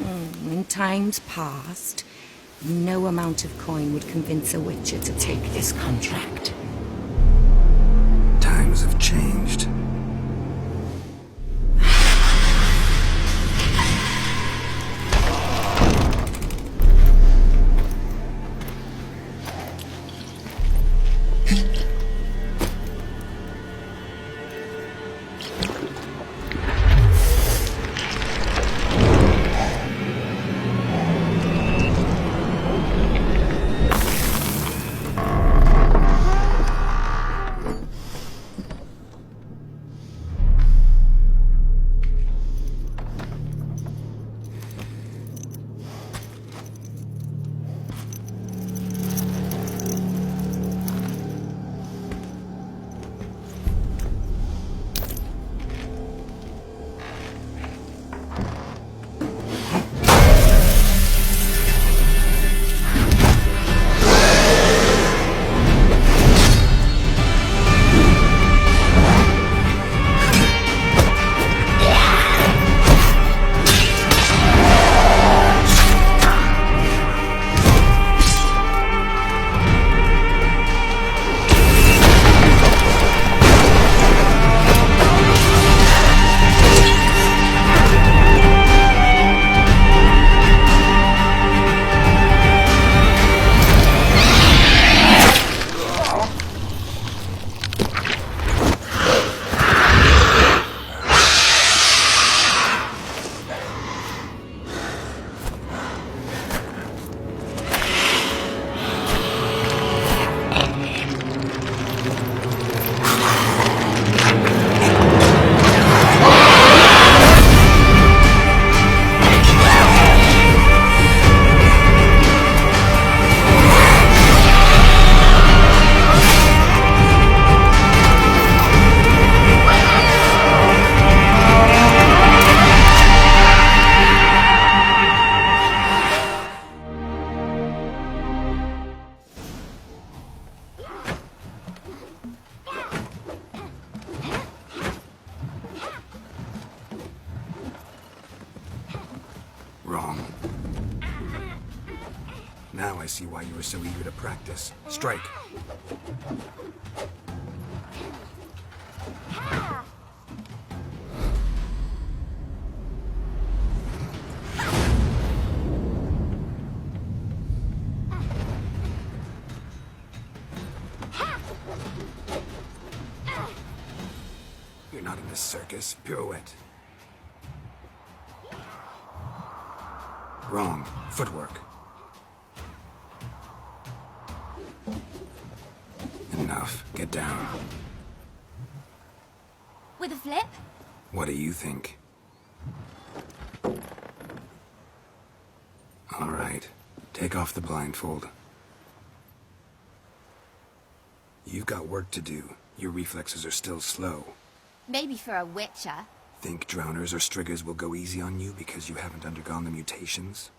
In times past, no amount of coin would convince a witcher to take this contract. Times have changed. Wrong. Now I see why you were so eager to practice. Strike. You're not in a circus. Pirouette. Wrong. Footwork. Enough. Get down. With a flip? What do you think? All right. Take off the blindfold. You've got work to do. Your reflexes are still slow. Maybe for a witcher. Think drowners or striggers will go easy on you because you haven't undergone the mutations?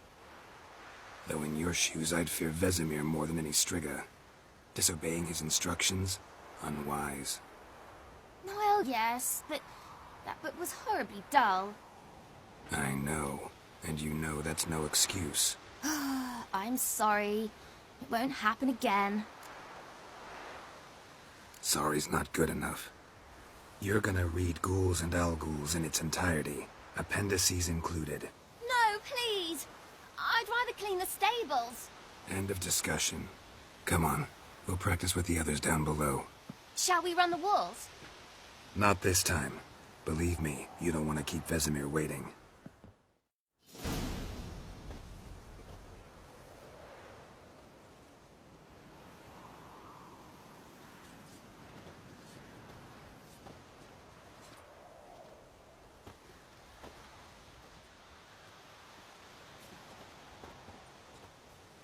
Though in your shoes, I'd fear Vesemir more than any strigger. Disobeying his instructions? Unwise. Well, yes, but that book was horribly dull. I know. And you know that's no excuse. I'm sorry. It won't happen again. Sorry's not good enough. You're gonna read Ghouls and Al-Ghouls in its entirety, appendices included. No, please! I'd rather clean the stables. End of discussion. Come on, we'll practice with the others down below. Shall we run the walls? Not this time. Believe me, you don't want to keep Vesemir waiting.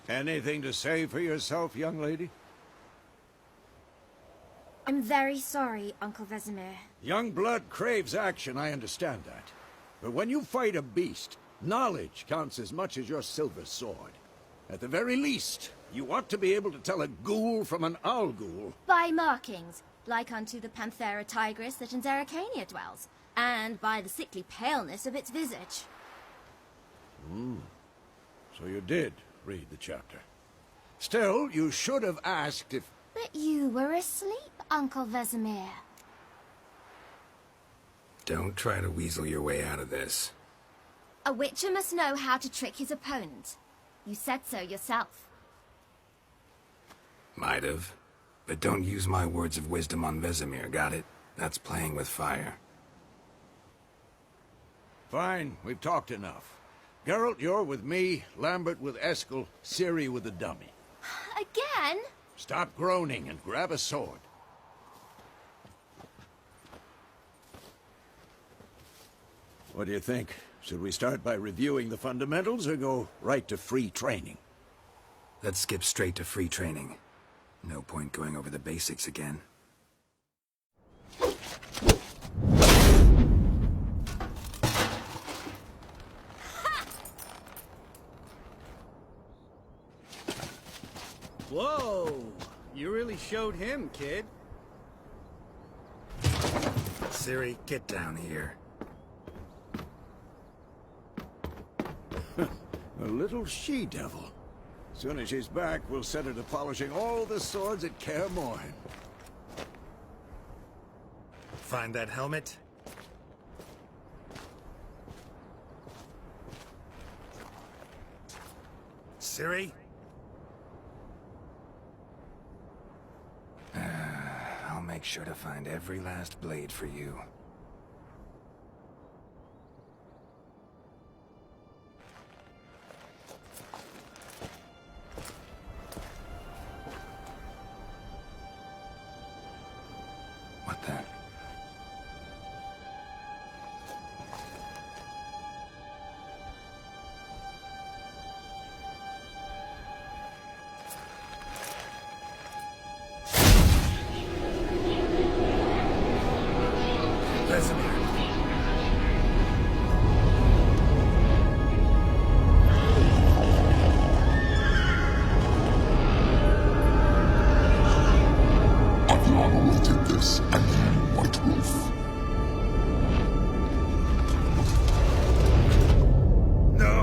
Anything to say for yourself, young lady? I'm very sorry, Uncle Vesemir. Young blood craves action, I understand that. But when you fight a beast, knowledge counts as much as your silver sword. At the very least, you ought to be able to tell a ghoul from an owl-ghoul. By markings, like unto the Panthera tigris that in Zerrikania dwells, and by the sickly paleness of its visage. So you did read the chapter. Still, you should have asked if... But you were asleep, Uncle Vesemir. Don't try to weasel your way out of this. A witcher must know how to trick his opponent. You said so yourself. Might have. But don't use my words of wisdom on Vesemir, got it? That's playing with fire. Fine, we've talked enough. Geralt, you're with me, Lambert with Eskel, Ciri with the dummy. Again? Stop groaning and grab a sword. What do you think? Should we start by reviewing the fundamentals or go right to free training? Let's skip straight to free training. No point going over the basics again. Whoa! You really showed him, kid. Ciri, get down here. A little she-devil. Soon as she's back, we'll set her to polishing all the swords at Kaer Morhen. Find that helmet? Ciri? I'll make sure to find every last blade for you. What the? Vesemir. Aviana will take this, and you, White Wolf. No!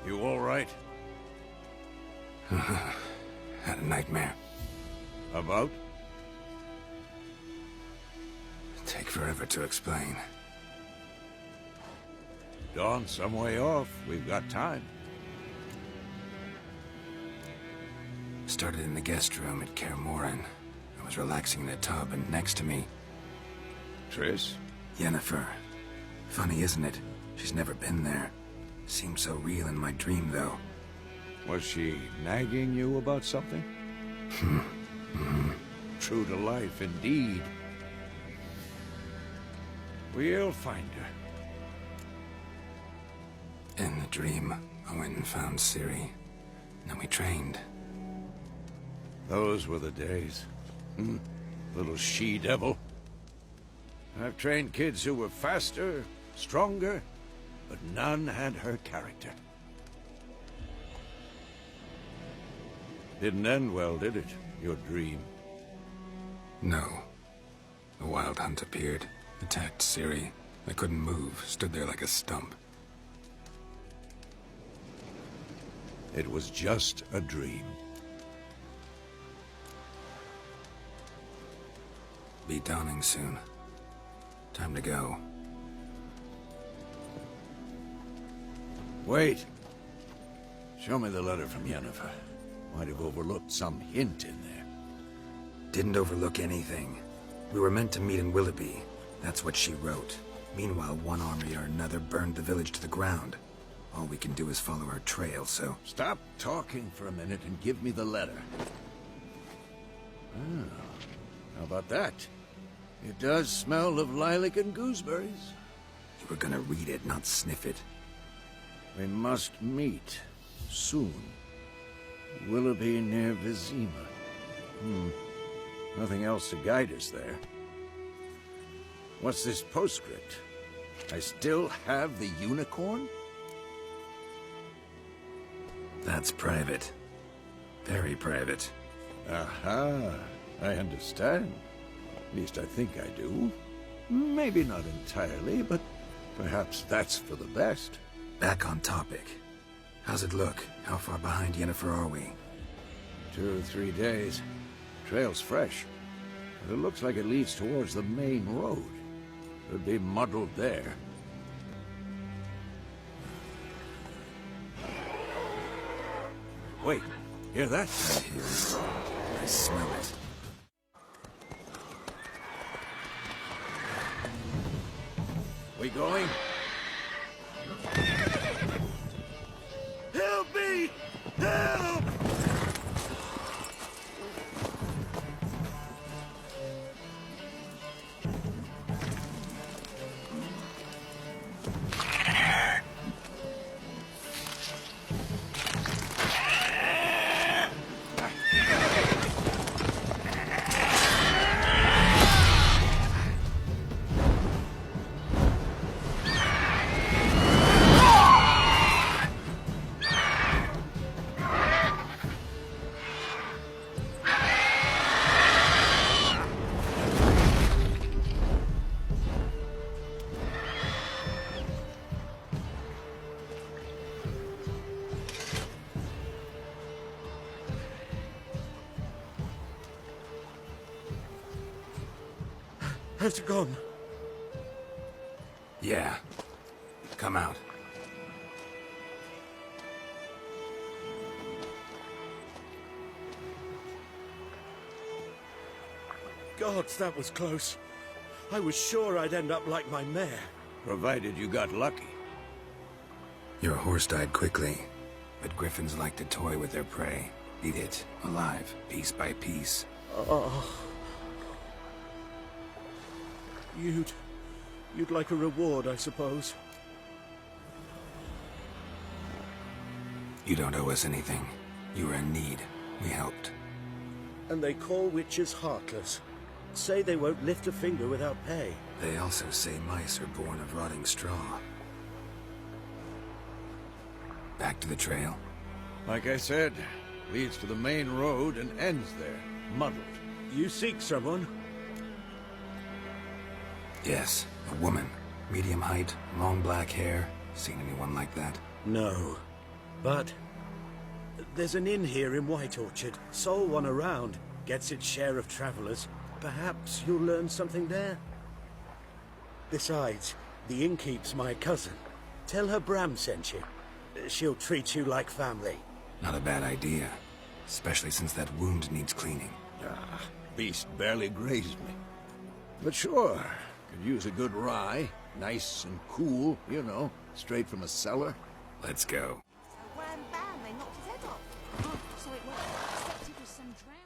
You all right? Had a nightmare. About? Take forever to explain. Dawn's some way off. We've got time. Started in the guest room at Kaer Morhen. I was relaxing in a tub, and next to me, Triss? Yennefer. Funny, isn't it? She's never been there. Seemed so real in my dream, though. Was she nagging you about something? True to life, indeed. We'll find her. In the dream, I went and found Ciri. Then we trained. Those were the days. Little she-devil. I've trained kids who were faster, stronger, but none had her character. Didn't end well, did it? Your dream? No. The Wild Hunt appeared, attacked Ciri. I couldn't move, stood there like a stump. It was just a dream. Be dawning soon. Time to go. Wait. Show me the letter from Yennefer. Might have overlooked some hint in there. Didn't overlook anything. We were meant to meet in Willoughby. That's what she wrote. Meanwhile, one army or another burned the village to the ground. All we can do is follow her trail, so... Stop talking for a minute and give me the letter. How about that? It does smell of lilac and gooseberries. You were gonna read it, not sniff it. We must meet. Soon. Willoughby near Vizima. Nothing else to guide us there. What's this postscript? I still have the unicorn? That's private. Very private. Aha, I understand. At least I think I do. Maybe not entirely, but perhaps that's for the best. Back on topic. How's it look? How far behind Yennefer are we? 2 or 3 days. Trail's fresh. But it looks like it leads towards the main road. Could be muddled there. Wait, hear that? I hear it. I smell it. We going? Help me! Help! Has it gone? Yeah. Come out. Gods, that was close. I was sure I'd end up like my mare. Provided you got lucky. Your horse died quickly, but griffins like to toy with their prey. Eat it, alive, piece by piece. You'd like a reward, I suppose. You don't owe us anything. You were in need. We helped. And they call witches heartless. Say they won't lift a finger without pay. They also say mice are born of rotting straw. Back to the trail. Like I said, leads to the main road and ends there, muddled. You seek someone? Yes, a woman. Medium height, long black hair. Seen anyone like that? No. But there's an inn here in White Orchard. Sole one around. Gets its share of travelers. Perhaps you'll learn something there. Besides, the innkeep's my cousin. Tell her Bram sent you. She'll treat you like family. Not a bad idea. Especially since that wound needs cleaning. Beast barely grazed me. But sure, could use a good rye. Nice and cool, you know, straight from a cellar. Let's go. Wham bam, they knocked his head off. So it was, except it was some drown.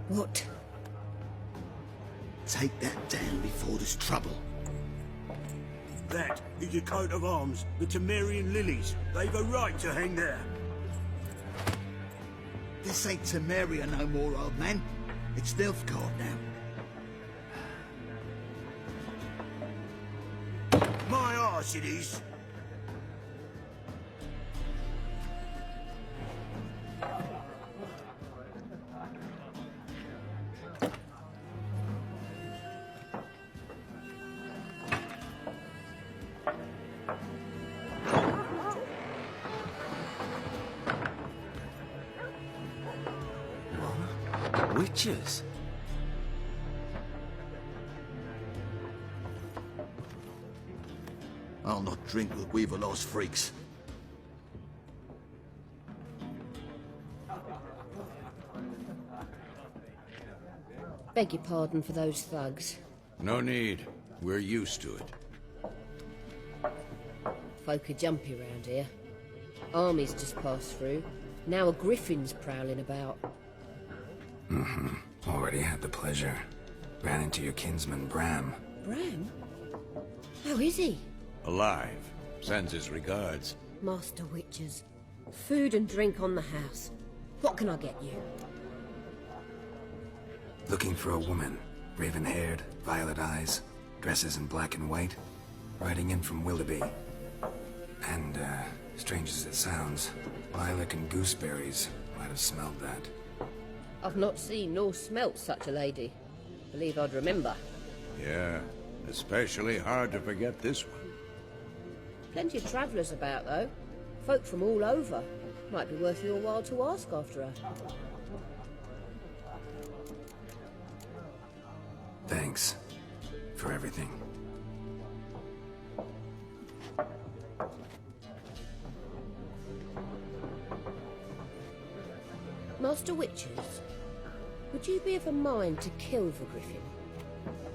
What? Take that down before there's trouble. That is a coat of arms, the Temerian lilies. They've a right to hang there. This ain't Temeria no more, old man. It's Nilfgaard now. My arse it is. Witches? I'll not drink with Weaverlaw's freaks. Beg your pardon for those thugs. No need. We're used to it. Folk are jumpy round here. Armies just passed through. Now a griffin's prowling about. Already had the pleasure. Ran into your kinsman, Bram. Bram? How is he? Alive. Sends his regards. Master Witchers. Food and drink on the house. What can I get you? Looking for a woman. Raven-haired, violet eyes, dresses in black and white. Riding in from Willoughby. And, strange as it sounds, lilac and gooseberries might have smelled that. I've not seen nor smelt such a lady. Believe I'd remember. Yeah, especially hard to forget this one. Plenty of travellers about, though. Folk from all over. Might be worth your while to ask after her. Thanks for everything. Master Witchers, would you be of a mind to kill the griffin?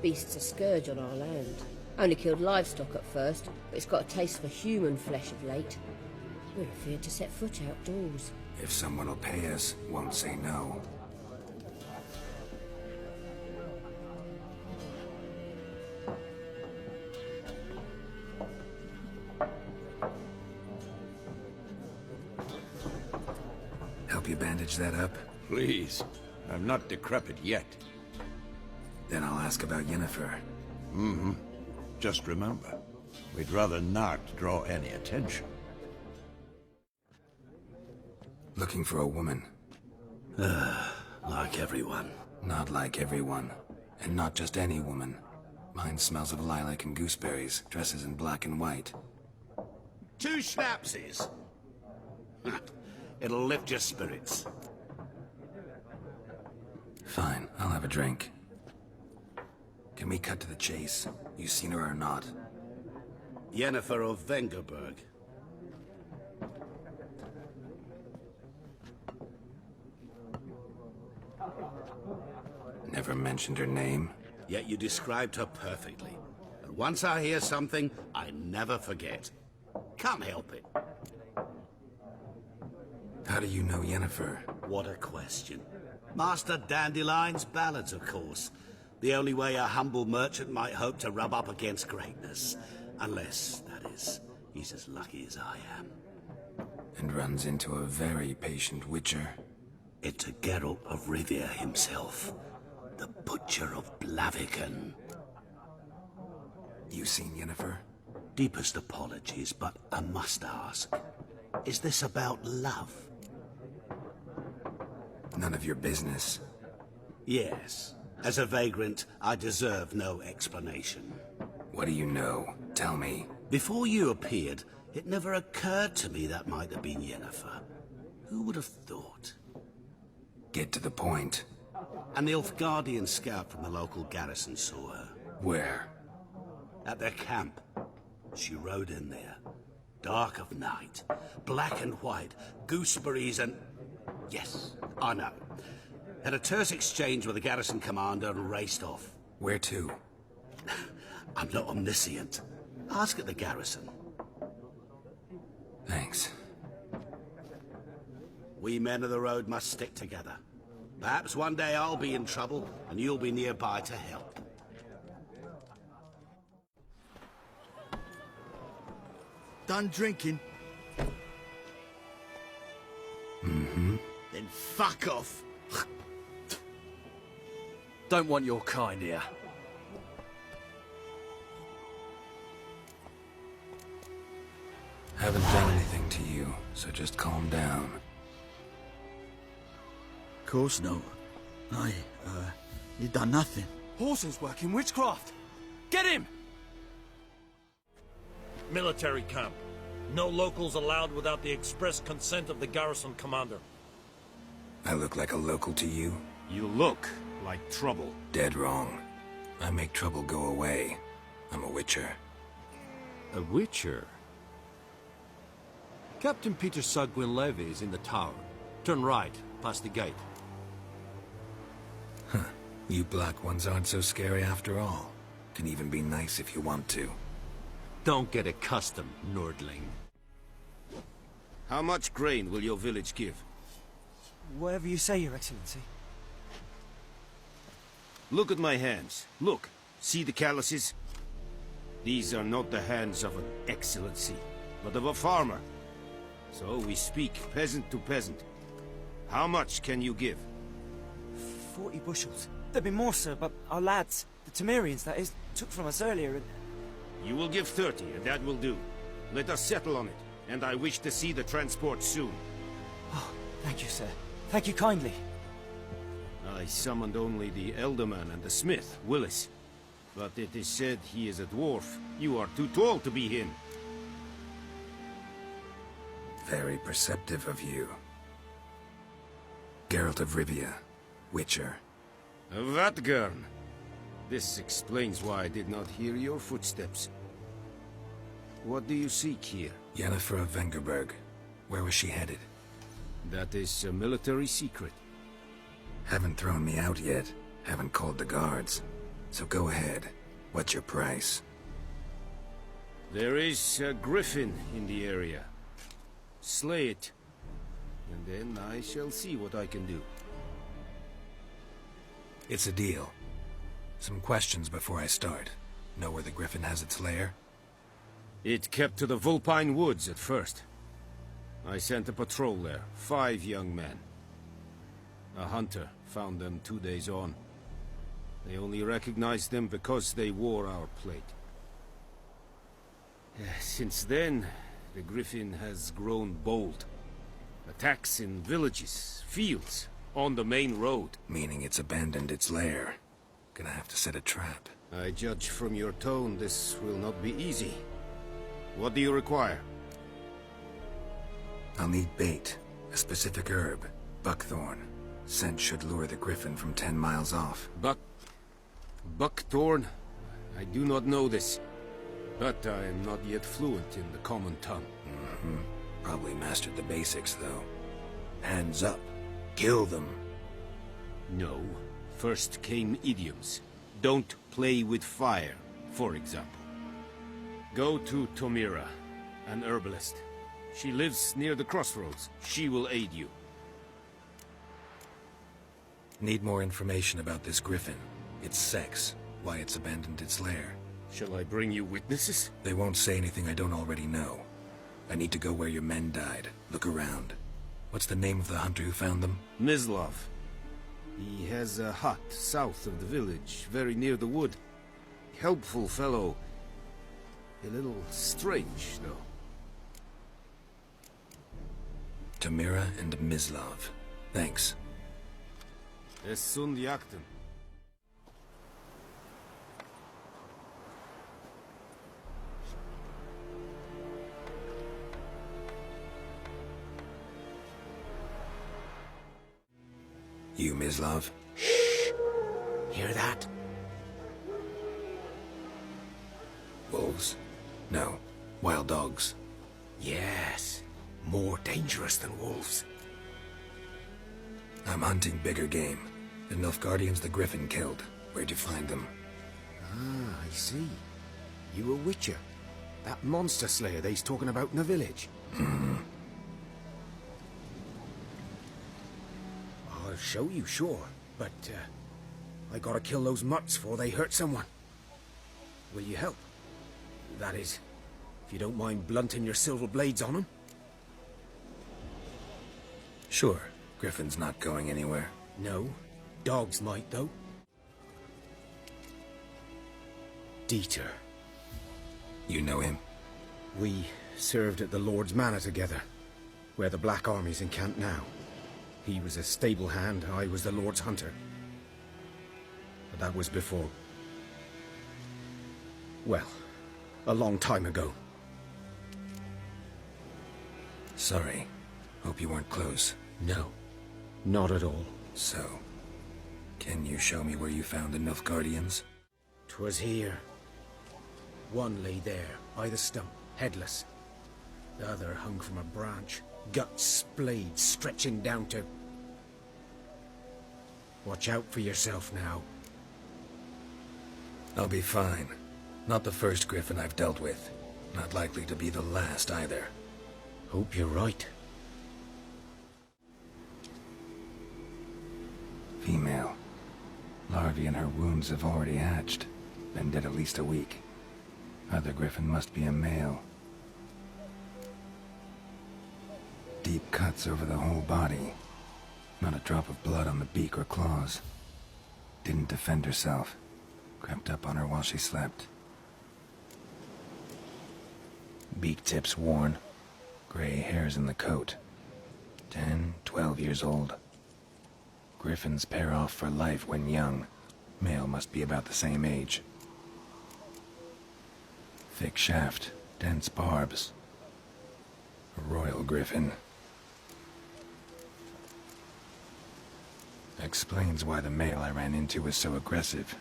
Beast's a scourge on our land. Only killed livestock at first, but it's got a taste for human flesh of late. We're afeard to set foot outdoors. If someone will pay us, won't say no. Help you bandage that up? Please. I'm not decrepit yet. Then I'll ask about Yennefer. Just remember, we'd rather not draw any attention. Looking for a woman. Like everyone. Not like everyone. And not just any woman. Mine smells of lilac and gooseberries, dresses in black and white. 2 schnapsies. It'll lift your spirits. Fine, I'll have a drink. Can we cut to the chase? You seen her or not? Yennefer of Vengerberg. Never mentioned her name? Yet you described her perfectly. And once I hear something, I never forget. Can't help it. How do you know Yennefer? What a question. Master Dandelion's ballads, of course. The only way a humble merchant might hope to rub up against greatness. Unless, that is, he's as lucky as I am. And runs into a very patient witcher. It's a Geralt of Rivia himself. The Butcher of Blaviken. You seen Yennefer? Deepest apologies, but I must ask. Is this about love? None of your business. Yes. As a vagrant, I deserve no explanation. What do you know? Tell me. Before you appeared, it never occurred to me that might have been Yennefer. Who would have thought? Get to the point. An Nilfgaardian scout from the local garrison saw her. Where? At their camp. She rode in there. Dark of night. Black and white. Gooseberries and... Yes, I know. Had a terse exchange with the garrison commander and raced off. Where to? I'm not omniscient. Ask at the garrison. Thanks. We men of the road must stick together. Perhaps one day I'll be in trouble, and you'll be nearby to help. Done drinking? Then fuck off. Don't want your kind here. Haven't done anything to you, so just calm down. Of course no. You done nothing. Horses work in witchcraft. Get him! Military camp. No locals allowed without the express consent of the garrison commander. I look like a local to you? You look like trouble. Dead wrong. I make trouble go away. I'm a witcher. A witcher? Captain Peter Sagwin Levy is in the tower. Turn right, past the gate. Huh. You black ones aren't so scary after all. Can even be nice if you want to. Don't get accustomed, Nordling. How much grain will your village give? Whatever you say, Your Excellency. Look at my hands. Look. See the calluses? These are not the hands of an excellency, but of a farmer. So we speak peasant to peasant. How much can you give? 40 bushels. There'd be more, sir, but our lads, the Temerians, that is, took from us earlier and... You will give 30, and that will do. Let us settle on it, and I wish to see the transport soon. Oh, thank you, sir. Thank you kindly. I summoned only the Elderman and the smith, Willis. But it is said he is a dwarf. You are too tall to be him. Very perceptive of you. Geralt of Rivia, Witcher. Vatgern. This explains why I did not hear your footsteps. What do you seek here? Yennefer of Vengerberg. Where was she headed? That is a military secret. Haven't thrown me out yet. Haven't called the guards. So go ahead. What's your price? There is a griffin in the area. Slay it. And then I shall see what I can do. It's a deal. Some questions before I start. Know where the griffin has its lair? It kept to the Vulpine Woods at first. I sent a patrol there, 5 young men. A hunter found them 2 days on. They only recognized them because they wore our plate. Since then, the griffin has grown bold. Attacks in villages, fields, on the main road. Meaning it's abandoned its lair. Gonna have to set a trap. I judge from your tone this will not be easy. What do you require? I'll need bait. A specific herb. Buckthorn. Scent should lure the griffin from 10 miles off. Buckthorn? I do not know this. But I am not yet fluent in the common tongue. Probably mastered the basics, though. Hands up. Kill them. No. First came idioms. Don't play with fire, for example. Go to Tomira, an herbalist. She lives near the crossroads. She will aid you. Need more information about this griffin. Its sex. Why it's abandoned its lair. Shall I bring you witnesses? They won't say anything I don't already know. I need to go where your men died. Look around. What's the name of the hunter who found them? Mislav. He has a hut south of the village, very near the wood. Helpful fellow. A little strange, though. Tamira and Mislav. Thanks. Es sunt jakten. You, Mislav? Shh! Hear that? Wolves? No. Wild dogs. Yes. More dangerous than wolves. I'm hunting bigger game. The Nilfgaardians the Griffin killed. Where'd you find them? Ah, I see. You a witcher. That monster slayer they's talking about in the village. I'll show you, sure. But, I gotta kill those mutts before they hurt someone. Will you help? That is, if you don't mind blunting your silver blades on them. Sure. Griffin's not going anywhere. No. Dogs might, though. Dieter. You know him? We served at the Lord's Manor together, where the Black Army's encamped now. He was a stable hand, I was the Lord's hunter. But that was before... well, a long time ago. Sorry. Hope you weren't close. No, not at all. So, can you show me where you found the Nilfgaardians? 'Twas here. One lay there, by the stump, headless. The other hung from a branch, guts splayed, stretching down to... Watch out for yourself now. I'll be fine. Not the first Griffin I've dealt with. Not likely to be the last either. Hope you're right. and her wounds have already hatched. Been dead at least a week. Other griffin must be a male. Deep cuts over the whole body. Not a drop of blood on the beak or claws. Didn't defend herself. Crept up on her while she slept. Beak tips worn. Gray hairs in the coat. 10, 12 years old. Griffins pair off for life when young. Male must be about the same age. Thick shaft, dense barbs. A royal griffin. Explains why the male I ran into was so aggressive.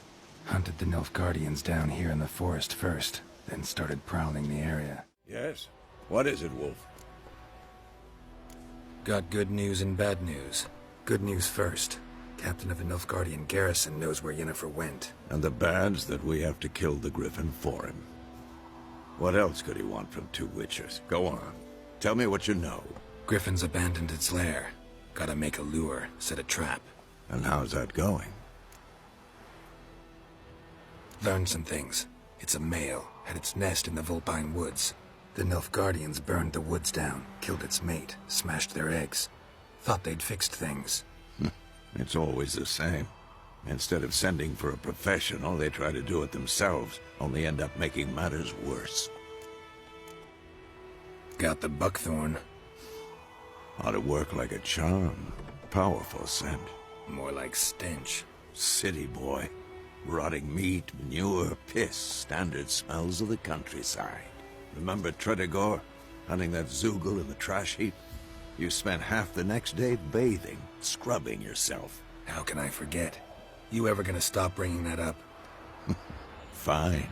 Hunted the Nilfgaardians down here in the forest first, then started prowling the area. Yes? What is it, Wolf? Got good news and bad news. Good news first. Captain of the Nilfgaardian garrison knows where Yennefer went. And the bad's that we have to kill the griffin for him. What else could he want from two witchers? Go on. Tell me what you know. Griffin's abandoned its lair. Gotta make a lure, set a trap. And how's that going? Learned some things. It's a male, had its nest in the Vulpine Woods. The Nilfgaardians burned the woods down, killed its mate, smashed their eggs. Thought they'd fixed things. It's always the same. Instead of sending for a professional, they try to do it themselves, only end up making matters worse. Got the buckthorn. Ought to work like a charm. Powerful scent. More like stench. City boy. Rotting meat, manure, piss, standard smells of the countryside. Remember Tredegor? Hunting that Zoogle in the trash heap? You spent half the next day bathing, scrubbing yourself. How can I forget? You ever gonna stop bringing that up? Fine.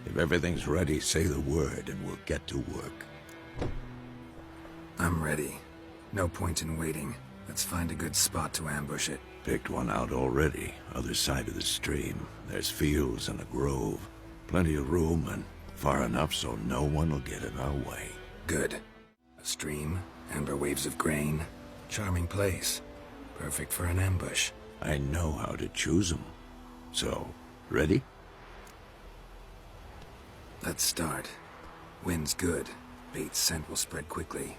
If everything's ready, say the word and we'll get to work. I'm ready. No point in waiting. Let's find a good spot to ambush it. Picked one out already, other side of the stream. There's fields and a grove. Plenty of room and far enough so no one will get in our way. Good. A stream, amber waves of grain. Charming place. Perfect for an ambush. I know how to choose them. So, ready? Let's start. Wind's good. Bait's scent will spread quickly.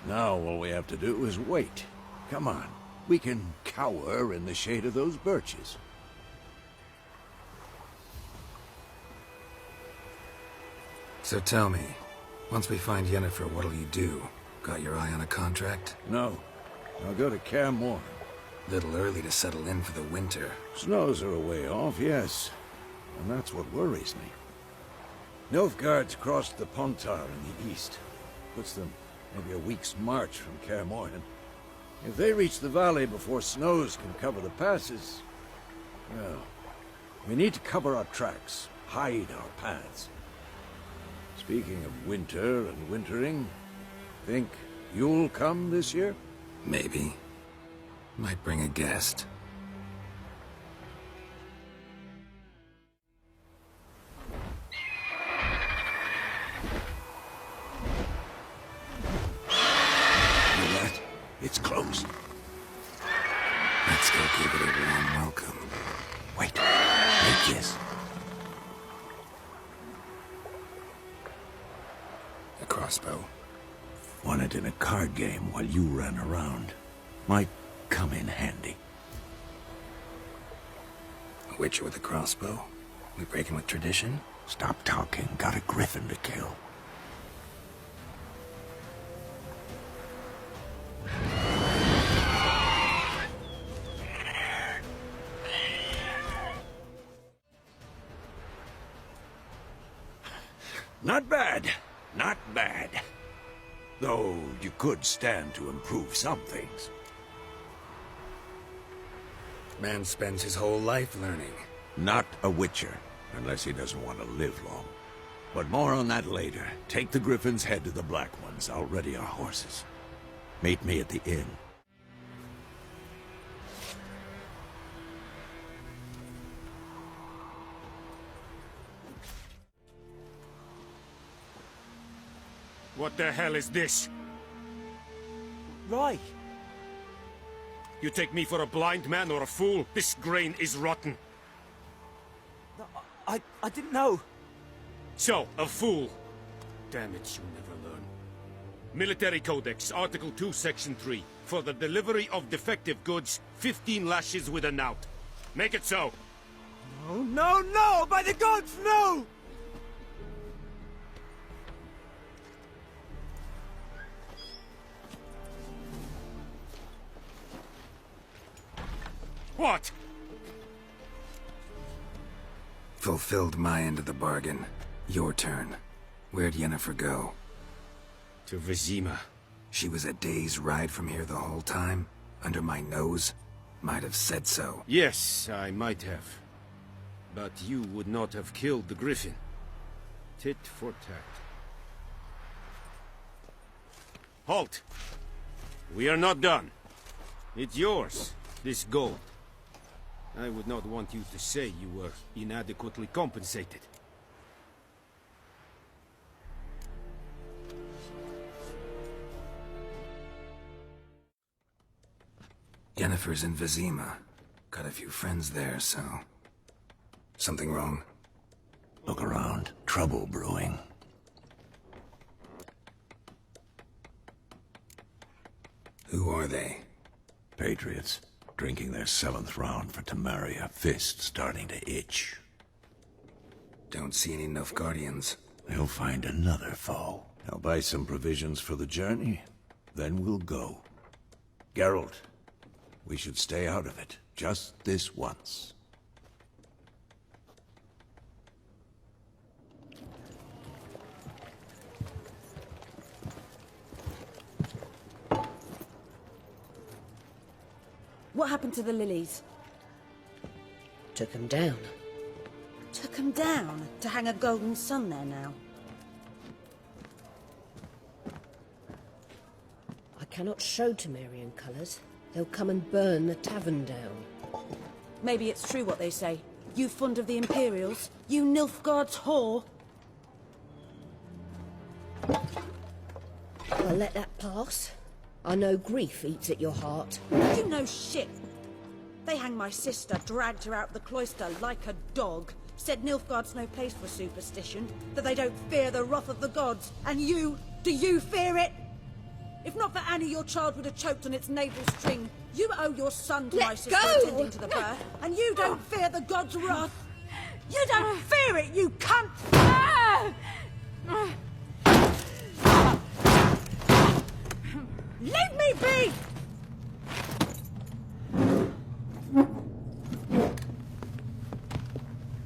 Now all we have to do is wait. Come on. We can cower in the shade of those birches. So tell me, once we find Yennefer, what'll you do? Got your eye on a contract? No. I'll go to Kaer Morhen. Little early to settle in for the winter. Snows are a way off, yes. And that's what worries me. Nilfgaard's crossed the Pontar in the east. Puts them maybe a week's march from Kaer Morhen. If they reach the valley before snows can cover the passes, well, we need to cover our tracks, hide our paths. Speaking of winter and wintering, think you'll come this year? Maybe. Might bring a guest. It's closed. Let's go give it a warm welcome. Wait. Take this. A crossbow. Won it in a card game while you ran around. Might come in handy. A witcher with a crossbow? We breaking with tradition? Stop talking. Got a griffin to kill. Not bad. Not bad. Though you could stand to improve some things. Man spends his whole life learning. Not a witcher, unless he doesn't want to live long. But more on that later. Take the griffin's head to the Black Ones. I'll ready our horses. Meet me at the inn. What the hell is this? Right. You take me for a blind man or a fool? This grain is rotten. I didn't know. So, a fool. Damn it, you'll never learn. Military Codex, Article 2, Section 3. For the delivery of defective goods, 15 lashes with a knout. Make it so. No, no, no! By the gods, no! What? Fulfilled my end of the bargain. Your turn. Where'd Yennefer go? To Vizima. She was a day's ride from here the whole time? Under my nose? Might have said so. Yes, I might have. But you would not have killed the griffin. Tit for tat. Halt! We are not done. It's yours, this gold. I would not want you to say you were inadequately compensated. Yennefer's in Vizima. Got a few friends there, so... Something wrong? Look around. Trouble brewing. Who are they? Patriots. Drinking their 7th round for Temeria. Fist starting to itch. Don't see any Nilfgaardians. They'll find another foe. I'll buy some provisions for the journey. Then we'll go. Geralt, we should stay out of it. Just this once. What happened to the lilies? Took 'em down. Took 'em down to hang a golden sun there now. I cannot show Temerian colours. They'll come and burn the tavern down. Maybe it's true what they say. You fond of the Imperials? You Nilfgaard's whore? I'll let that pass. I know grief eats at your heart. You know shit. They hanged my sister, dragged her out the cloister like a dog. Said Nilfgaard's no place for superstition, that they don't fear the wrath of the gods. And you, do you fear it? If not for Annie, your child would have choked on its navel string. You owe your son to my sister attending to the birth, and you don't fear the gods' wrath. You don't fear it, you cunt! Leave me be!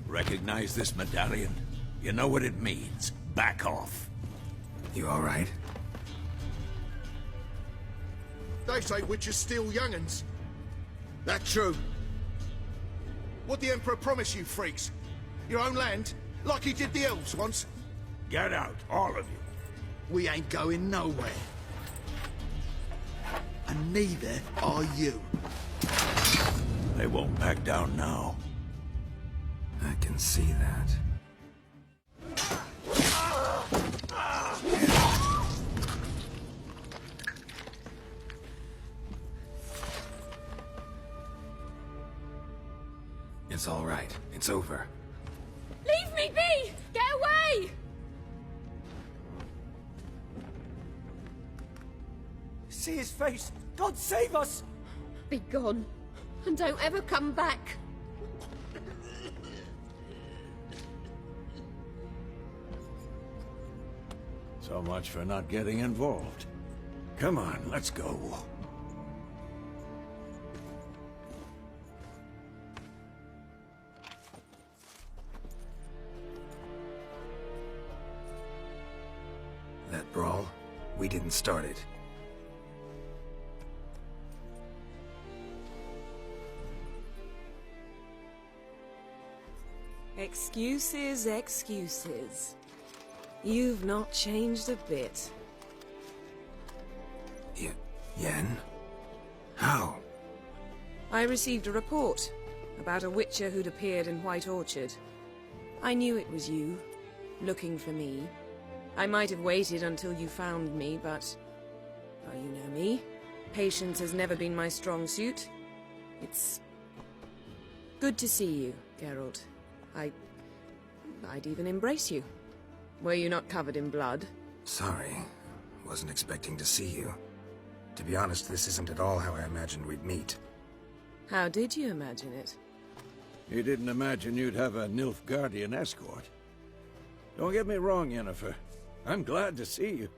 Recognize this medallion? You know what it means. Back off. You all right? They say witches steal young'uns. That true? What the Emperor promise you, freaks? Your own land? Like he did the elves once? Get out, all of you. We ain't going nowhere. And neither are you. They won't back down now. I can see that. It's all right. It's over. Leave me be! Get away! See his face! God save us! Be gone, and don't ever come back. So much for not getting involved. Come on, let's go. That brawl, we didn't start it. Excuses, excuses. You've not changed a bit. Yen? How? I received a report about a witcher who'd appeared in White Orchard. I knew it was you, looking for me. I might have waited until you found me, but... oh, you know me. Patience has never been my strong suit. It's good to see you, Gerald. I'd even embrace you. Were you not covered in blood? Sorry. Wasn't expecting to see you. To be honest, this isn't at all how I imagined we'd meet. How did you imagine it? You didn't imagine you'd have a Nilfgaardian escort. Don't get me wrong, Yennefer. I'm glad to see you.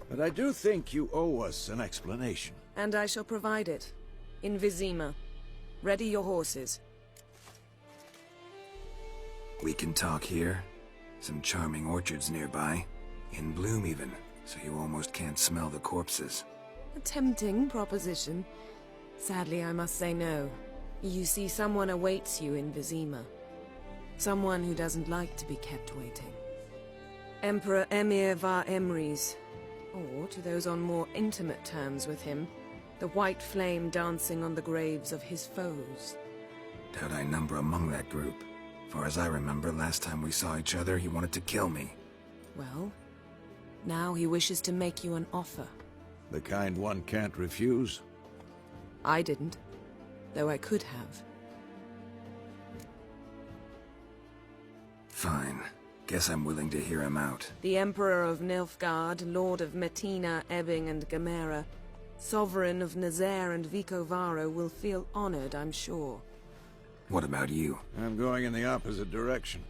But I do think you owe us an explanation. And I shall provide it. In Vizima. Ready your horses. We can talk here. Some charming orchards nearby. In bloom even, so you almost can't smell the corpses. A tempting proposition. Sadly, I must say no. You see, someone awaits you in Vizima. Someone who doesn't like to be kept waiting. Emperor Emir var Emrys. Or, to those on more intimate terms with him, the white flame dancing on the graves of his foes. Doubt I number among that group. Far as I remember, last time we saw each other, he wanted to kill me. Well, now he wishes to make you an offer. The kind one can't refuse? I didn't, though I could have. Fine. Guess I'm willing to hear him out. The Emperor of Nilfgaard, Lord of Metina, Ebbing and Gamera, Sovereign of Nazaire and Vicovaro will feel honored, I'm sure. What about you? I'm going in the opposite direction.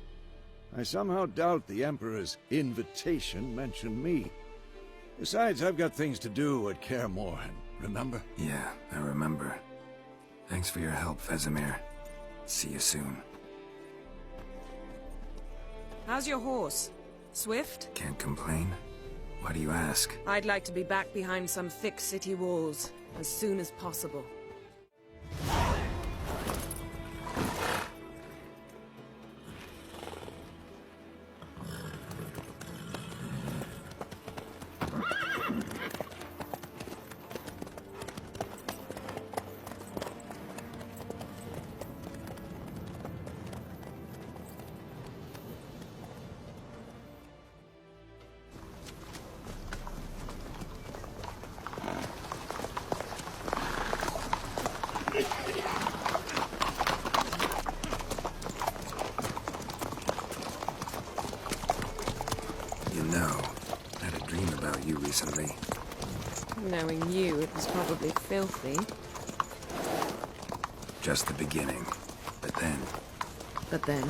I somehow doubt the Emperor's invitation mentioned me. Besides, I've got things to do at Kaer Morhen, remember? Yeah, I remember. Thanks for your help, Vesemir. See you soon. How's your horse? Swift? Can't complain. Why do you ask? I'd like to be back behind some thick city walls, as soon as possible. You know, I had a dream about you recently. Knowing you, it was probably filthy. Just the beginning. But then... But then...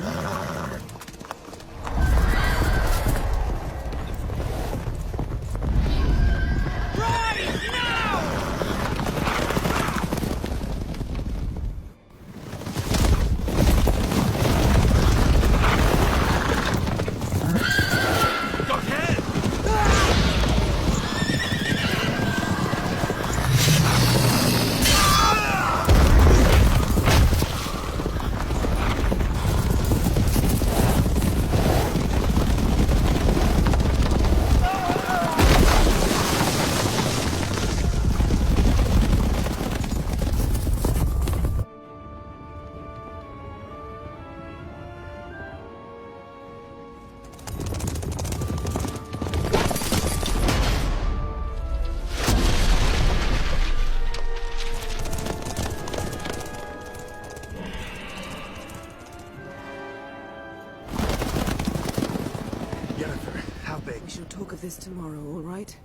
We shall talk of this tomorrow, all right?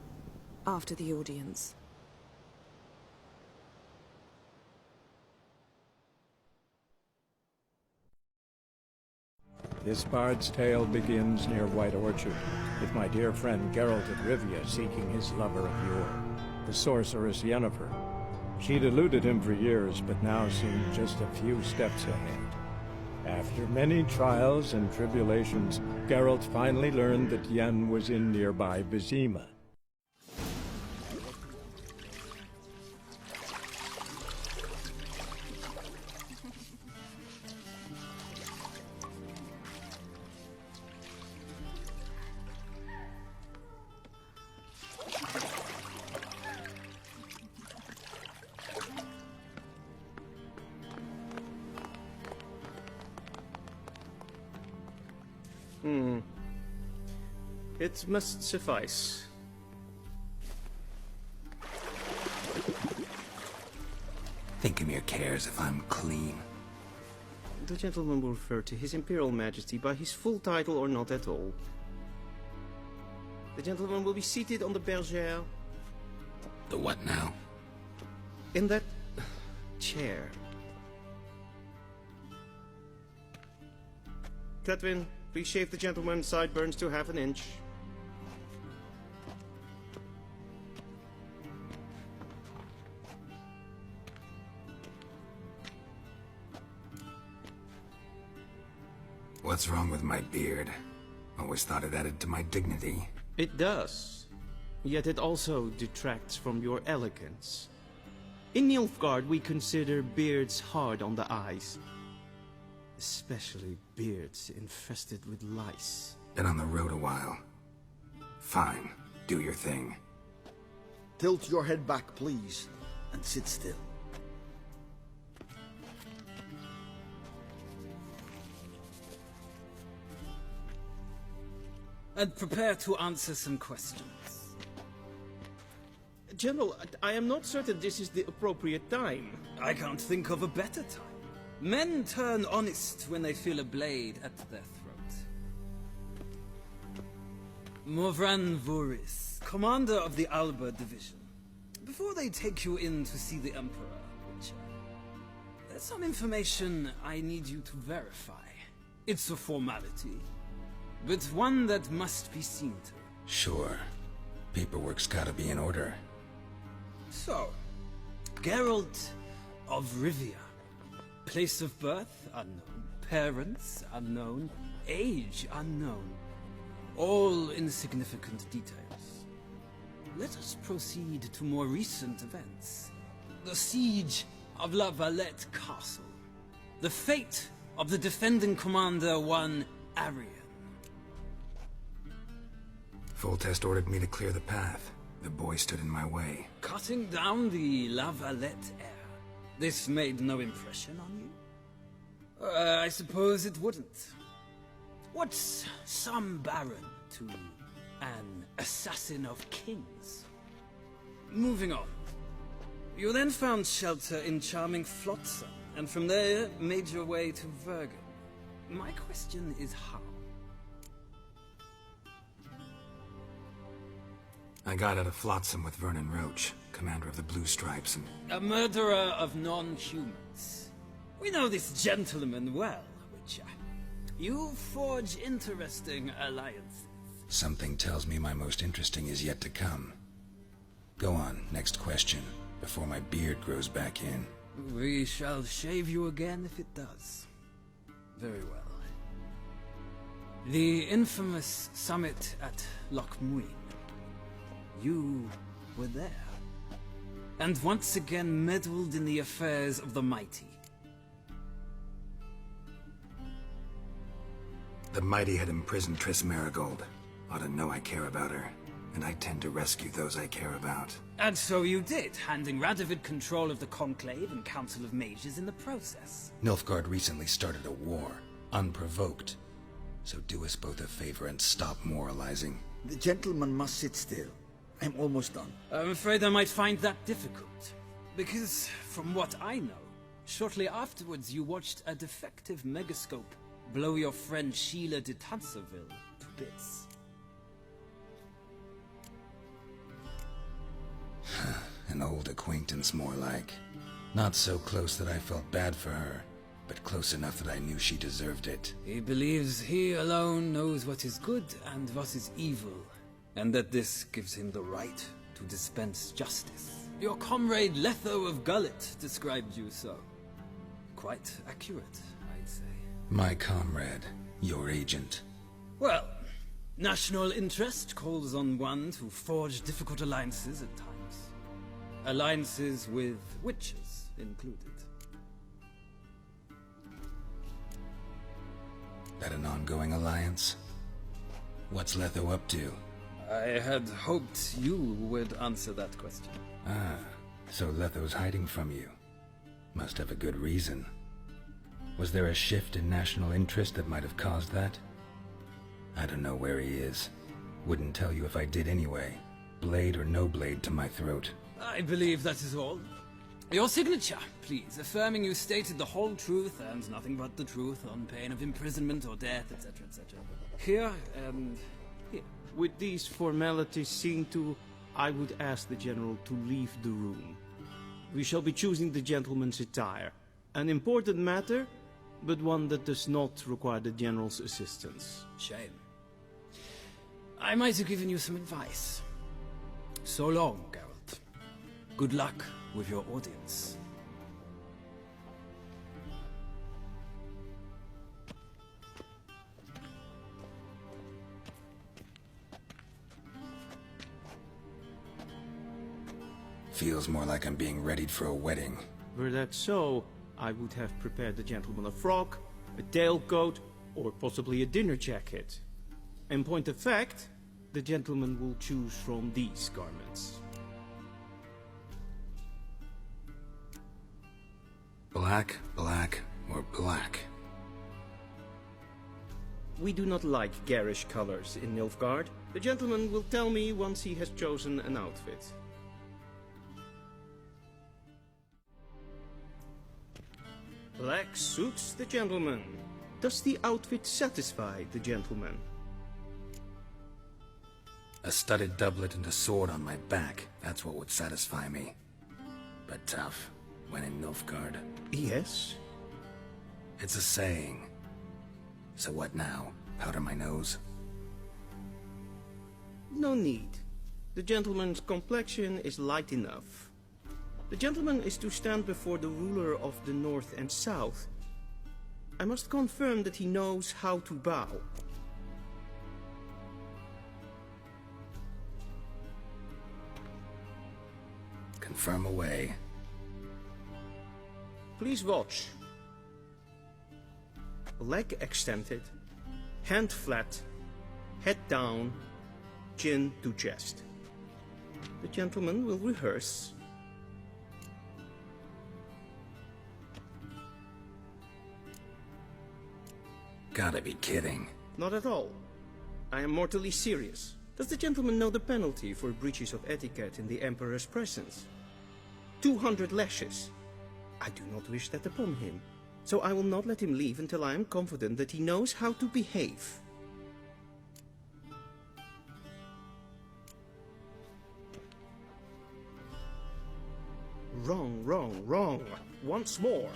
After the audience. This bard's tale begins near White Orchard, with my dear friend Geralt of Rivia seeking his lover of yore, the sorceress Yennefer. She'd eluded him for years, but now seemed just a few steps ahead. After many trials and tribulations, Geralt finally learned that Yen was in nearby Vizima. It must suffice. Thinkamere cares if I'm clean. The gentleman will refer to His Imperial Majesty by his full title or not at all. The gentleman will be seated on the bergère. The what now? In that chair. Cletwin, please shave the gentleman's sideburns to half an inch. What's wrong with my beard? Always thought it added to my dignity. It does. Yet it also detracts from your elegance. In Nilfgaard, we consider beards hard on the eyes. Especially beards infested with lice. Been on the road a while. Fine. Do your thing. Tilt your head back, please, and sit still. And prepare to answer some questions. General, I am not certain this is the appropriate time. I can't think of a better time. Men turn honest when they feel a blade at their throat. Morvran Voris, commander of the Alba Division. Before they take you in to see the Emperor, Witcher, there's some information I need you to verify. It's a formality, but one that must be seen to. Sure. Paperwork's gotta be in order. So, Geralt of Rivia. Place of birth, unknown. Parents, unknown. Age, unknown. All insignificant details. Let us proceed to more recent events. The siege of La Valette Castle. The fate of the defending commander, one Arian. Foltest ordered me to clear the path. The boy stood in my way. Cutting down the La Valette heir. This made no impression on you? I suppose it wouldn't. What's some baron to an assassin of kings? Moving on. You then found shelter in charming Flotsam, and from there made your way to Vergen. My question is how? I got out of Flotsam with Vernon Roach, commander of the Blue Stripes, and... A murderer of non-humans. We know this gentleman well, Witcher. You forge interesting alliances. Something tells me my most interesting is yet to come. Go on, next question, before my beard grows back in. We shall shave you again if it does. Very well. The infamous summit at Loch Muin. You were there. And once again meddled in the affairs of the mighty. The mighty had imprisoned Triss Marigold. Ought to know I care about her. And I tend to rescue those I care about. And so you did, handing Radovid control of the Conclave and Council of Mages in the process. Nilfgaard recently started a war, unprovoked. So do us both a favor and stop moralizing. The gentleman must sit still. I'm almost done. I'm afraid I might find that difficult. Because, from what I know, shortly afterwards you watched a defective megascope blow your friend Sheila de Tanserville to bits. An old acquaintance, more like. Not so close that I felt bad for her, but close enough that I knew she deserved it. He believes he alone knows what is good and what is evil, and that this gives him the right to dispense justice. Your comrade Letho of Gullet described you so. Quite accurate, I'd say. My comrade, your agent. Well, national interest calls on one to forge difficult alliances at times. Alliances with witches included. That an ongoing alliance? What's Letho up to? I had hoped you would answer that question. Ah, so Letho's hiding from you. Must have a good reason. Was there a shift in national interest that might have caused that? I don't know where he is. Wouldn't tell you if I did anyway. Blade or no blade to my throat. I believe that is all. Your signature, please, affirming you stated the whole truth and nothing but the truth on pain of imprisonment or death, etc., etc. Here and here. With these formalities seen to, I would ask the General to leave the room. We shall be choosing the gentleman's attire. An important matter, but one that does not require the General's assistance. Shame. I might have given you some advice. So long, Geralt. Good luck with your audience. Feels more like I'm being readied for a wedding. Were that so, I would have prepared the gentleman a frock, a tailcoat, or possibly a dinner jacket. In point of fact, the gentleman will choose from these garments. Black, black, or black? We do not like garish colors in Nilfgaard. The gentleman will tell me once he has chosen an outfit. Black suits the gentleman. Does the outfit satisfy the gentleman? A studded doublet and a sword on my back, that's what would satisfy me. But tough, when in Nilfgaard. Yes? It's a saying. So what now? Powder my nose? No need. The gentleman's complexion is light enough. The gentleman is to stand before the ruler of the North and South. I must confirm that he knows how to bow. Confirm away. Please watch. Leg extended, hand flat, head down, chin to chest. The gentleman will rehearse. Gotta be kidding. Not at all. I am mortally serious. Does the gentleman know the penalty for breaches of etiquette in the Emperor's presence? 200 lashes. I do not wish that upon him, so I will not let him leave until I am confident that he knows how to behave. Wrong, wrong, wrong. Once more.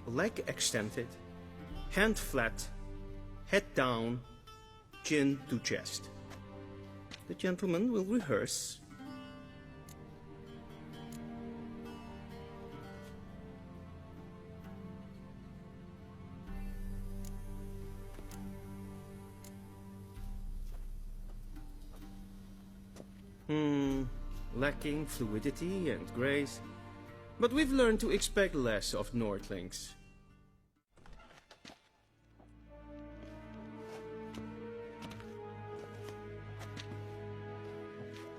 Leg extended, hand flat, head down, chin to chest. The gentleman will rehearse. Lacking fluidity and grace. But we've learned to expect less of Nordlings.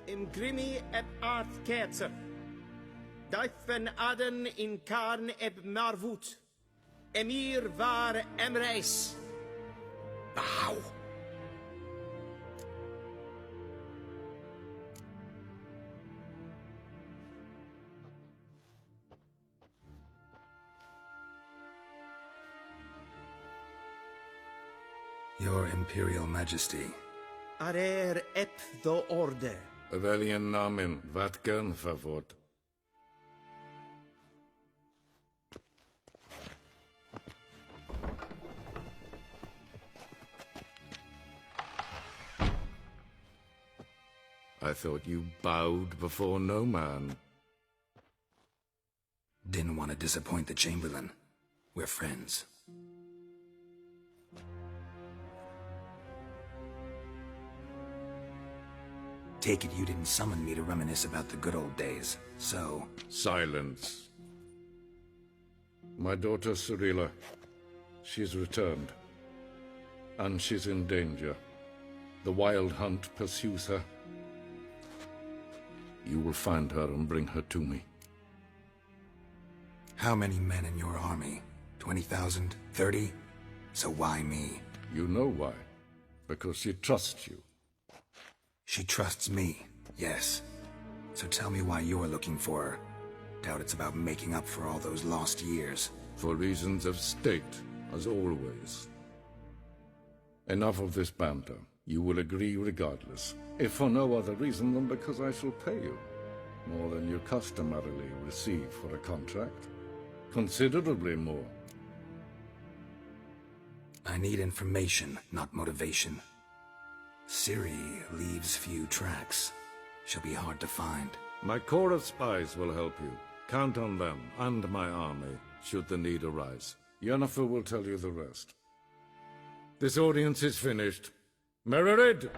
Im grimi eb art ketzer. Daifen aden in karn eb marvut. Emir var emreis. Bow. Your Imperial Majesty. Arer ep the orde. Weljen namen, wat kan favort? I thought you bowed before no man. Didn't want to disappoint the Chamberlain. We're friends. Take it you didn't summon me to reminisce about the good old days, so... Silence. My daughter Cirilla, she's returned. And she's in danger. The Wild Hunt pursues her. You will find her and bring her to me. How many men in your army? 20,000? 30? So why me? You know why. Because she trusts you. She trusts me, yes. So tell me why you're looking for her. Doubt it's about making up for all those lost years. For reasons of state, as always. Enough of this banter. You will agree regardless, if for no other reason than because I shall pay you. More than you customarily receive for a contract. Considerably more. I need information, not motivation. Ciri leaves few tracks. She'll be hard to find. My corps of spies will help you. Count on them, and my army, should the need arise. Yennefer will tell you the rest. This audience is finished. Mererid!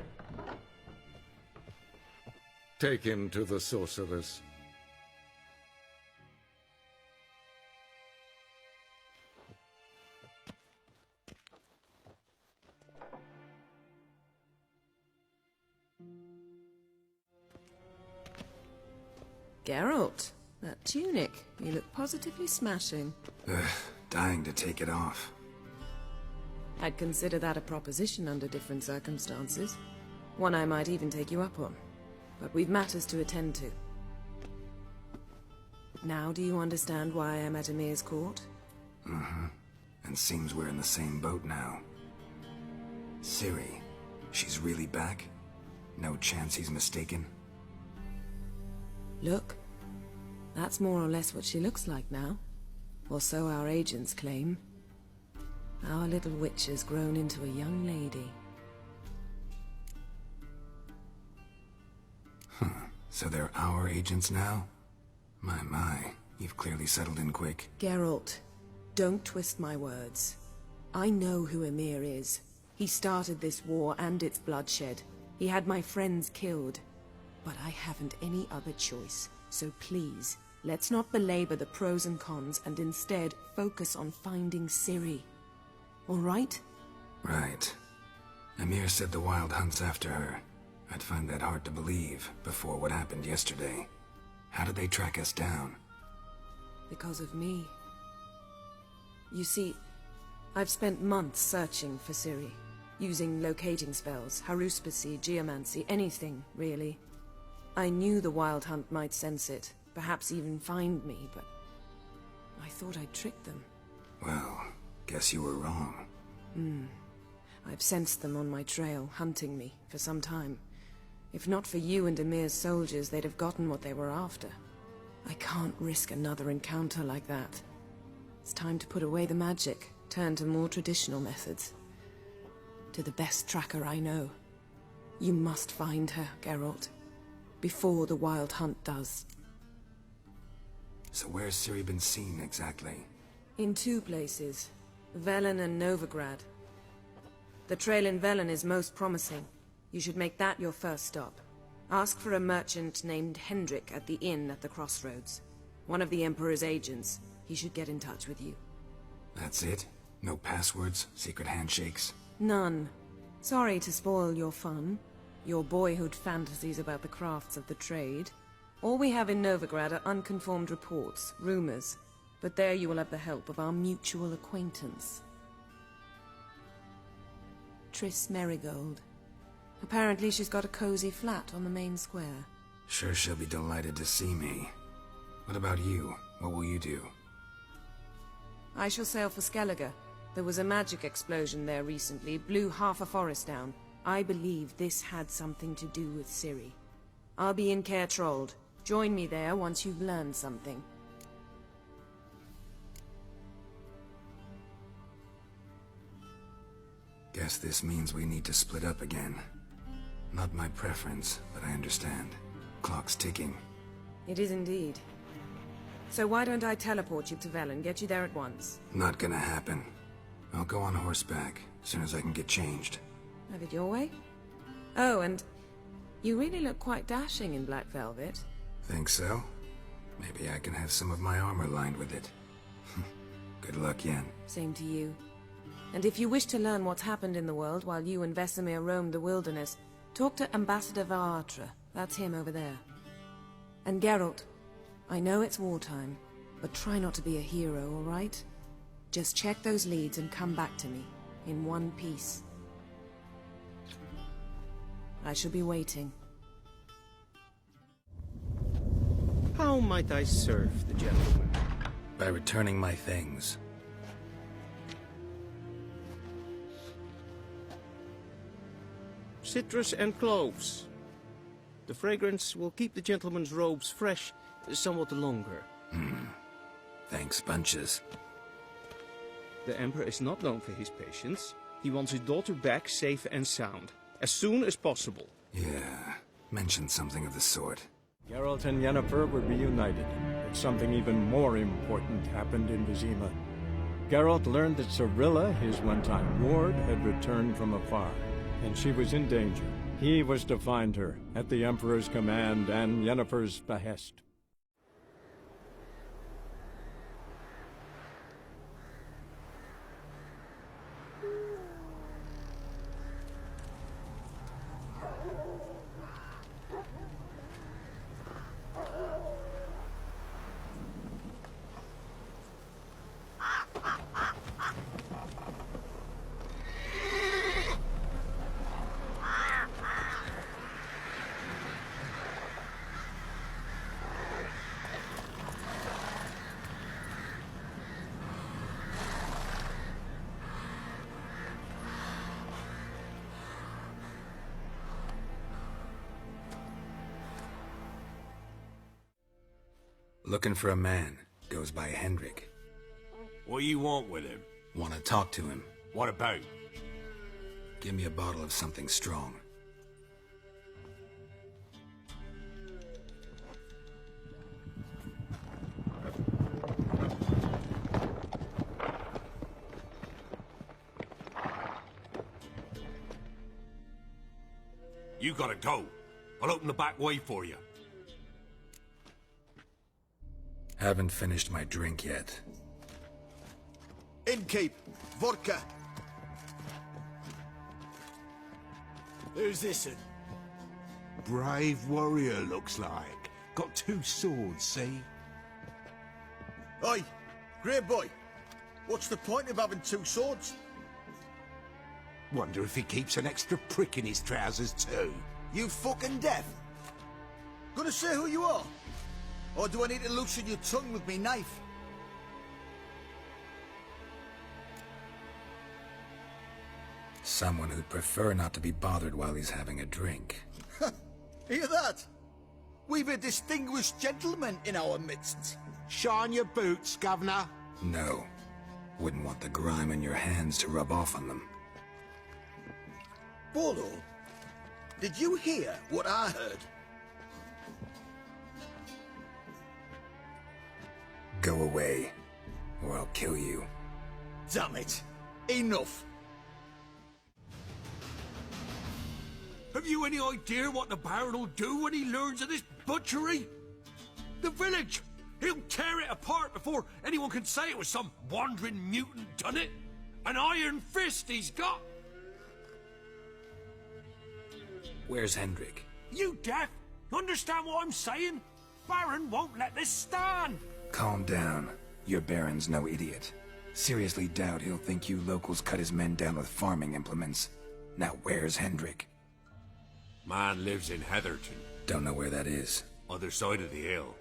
Take him to the sorceress. Geralt, that tunic. You look positively smashing. Dying to take it off. I'd consider that a proposition under different circumstances. One I might even take you up on. But we've matters to attend to. Now do you understand why I'm at Emir's court? Mm-hmm. And seems we're in the same boat now. Ciri, she's really back? No chance he's mistaken? Look, that's more or less what she looks like now. Or so our agents claim. Our little witch has grown into a young lady. So they're our agents now? My, you've clearly settled in quick. Geralt, don't twist my words. I know who Emir is. He started this war and its bloodshed. He had my friends killed. But I haven't any other choice. So please, let's not belabor the pros and cons and instead focus on finding Ciri. All right? Right. Emir said the Wild Hunt's after her. I'd find that hard to believe before what happened yesterday. How did they track us down? Because of me. You see, I've spent months searching for Ciri. Using locating spells, haruspicy, geomancy, anything, really. I knew the Wild Hunt might sense it, perhaps even find me, but I thought I'd tricked them. Well, guess you were wrong. I've sensed them on my trail, hunting me, for some time. If not for you and Emir's soldiers, they'd have gotten what they were after. I can't risk another encounter like that. It's time to put away the magic, turn to more traditional methods. To the best tracker I know. You must find her, Geralt. Before the Wild Hunt does. So where's Ciri been seen, exactly? In two places. Velen and Novigrad. The trail in Velen is most promising. You should make that your first stop. Ask for a merchant named Hendrik at the inn at the crossroads. One of the Emperor's agents. He should get in touch with you. That's it? No passwords, secret handshakes? None. Sorry to spoil your fun. Your boyhood fantasies about the crafts of the trade. All we have in Novigrad are unconfirmed reports, rumors. But there you will have the help of our mutual acquaintance. Triss Merigold. Apparently she's got a cozy flat on the main square. Sure she'll be delighted to see me. What about you? What will you do? I shall sail for Skellige. There was a magic explosion there recently, blew half a forest down. I believe this had something to do with Ciri. I'll be in Caer Trold. Join me there once you've learned something. Guess this means we need to split up again. Not my preference, but I understand. Clock's ticking. It is indeed. So why don't I teleport you to Velen, get you there at once? Not gonna happen. I'll go on horseback, as soon as I can get changed. Have it your way? Oh, and you really look quite dashing in black velvet. Think so? Maybe I can have some of my armor lined with it. Good luck, Yen. Same to you. And if you wish to learn what's happened in the world while you and Vesemir roamed the wilderness, talk to Ambassador Vaatra. That's him over there. And Geralt, I know it's wartime, but try not to be a hero, all right? Just check those leads and come back to me, in one piece. I shall be waiting. How might I serve the gentleman? By returning my things. Citrus and cloves. The fragrance will keep the gentleman's robes fresh somewhat longer. Thanks, bunches. The Emperor is not known for his patience. He wants his daughter back safe and sound, as soon as possible. Yeah, mentioned something of the sort. Geralt and Yennefer were reunited, but something even more important happened in Vizima. Geralt learned that Cirilla, his one-time ward, had returned from afar, and she was in danger. He was to find her, at the Emperor's command and Yennefer's behest. Looking for a man. Goes by Hendrik. What do you want with him? Want to talk to him. What about? Give me a bottle of something strong. You gotta go. I'll open the back way for you. Haven't finished my drink yet. Innkeep, vodka. Who's this? Brave warrior, looks like. Got 2 swords, see? Oi, grey boy. What's the point of having 2 swords? Wonder if he keeps an extra prick in his trousers too. You fucking deaf? Gonna say who you are? Or do I need to loosen your tongue with me knife? Someone who'd prefer not to be bothered while he's having a drink. Hear that? We've a distinguished gentleman in our midst. Shine your boots, governor. No. Wouldn't want the grime in your hands to rub off on them. Bolo, did you hear what I heard? Go away, or I'll kill you. Damn it. Enough. Have you any idea what the Baron will do when he learns of this butchery? The village! He'll tear it apart before anyone can say it was some wandering mutant done it. An iron fist he's got. Where's Hendrik? You deaf? Understand what I'm saying? Baron won't let this stand. Calm down. Your Baron's no idiot. Seriously doubt he'll think you locals cut his men down with farming implements. Now where's Hendrik? Man lives in Heatherton. Don't know where that is. Other side of the hill.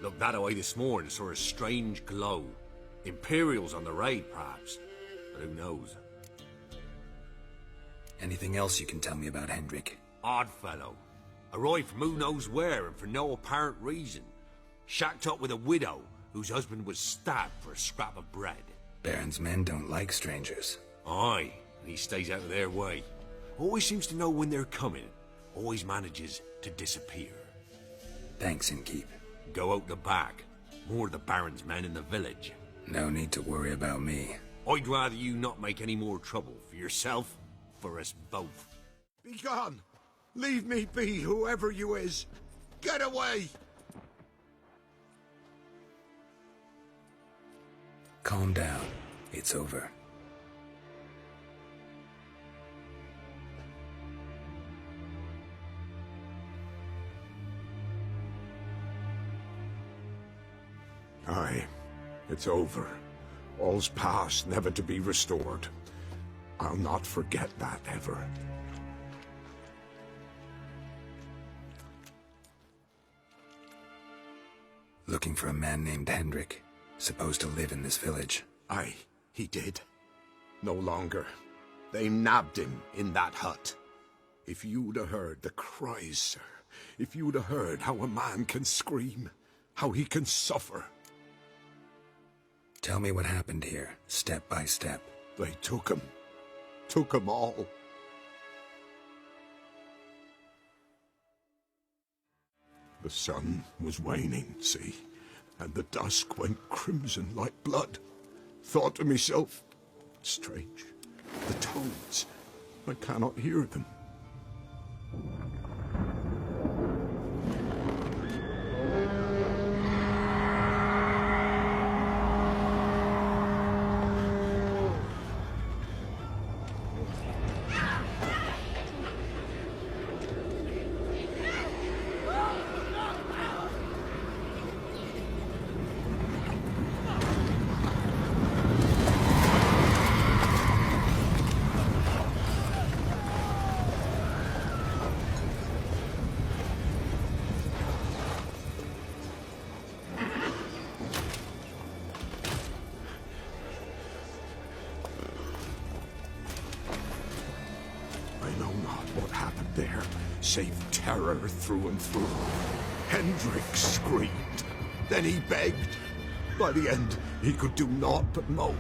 Looked that away this morning, saw a strange glow. Imperials on the raid, perhaps. But who knows? Anything else you can tell me about Hendrik? Odd fellow. Arrived from who knows where and for no apparent reason. Shacked up with a widow whose husband was stabbed for a scrap of bread. Baron's men don't like strangers. Aye, and he stays out of their way. Always seems to know when they're coming. Always manages to disappear. Thanks, Innkeep. Go out the back. More of the Baron's men in the village. No need to worry about me. I'd rather you not make any more trouble for yourself, for us both. Be gone. Leave me be, whoever you is. Get away. Calm down. It's over. Aye, it's over. All's past, never to be restored. I'll not forget that ever. Looking for a man named Hendrik, supposed to live in this village. Aye, he did. No longer. They nabbed him in that hut. If you'd have heard the cries, sir. If you'd have heard how a man can scream. How he can suffer. Tell me what happened here, step by step. They took him. Took him all. The sun was waning, see? And the dusk went crimson like blood. Thought to myself, strange, the toads, I cannot hear them. There, save terror through and through. Hendrik screamed. Then he begged. By the end, he could do naught but moan.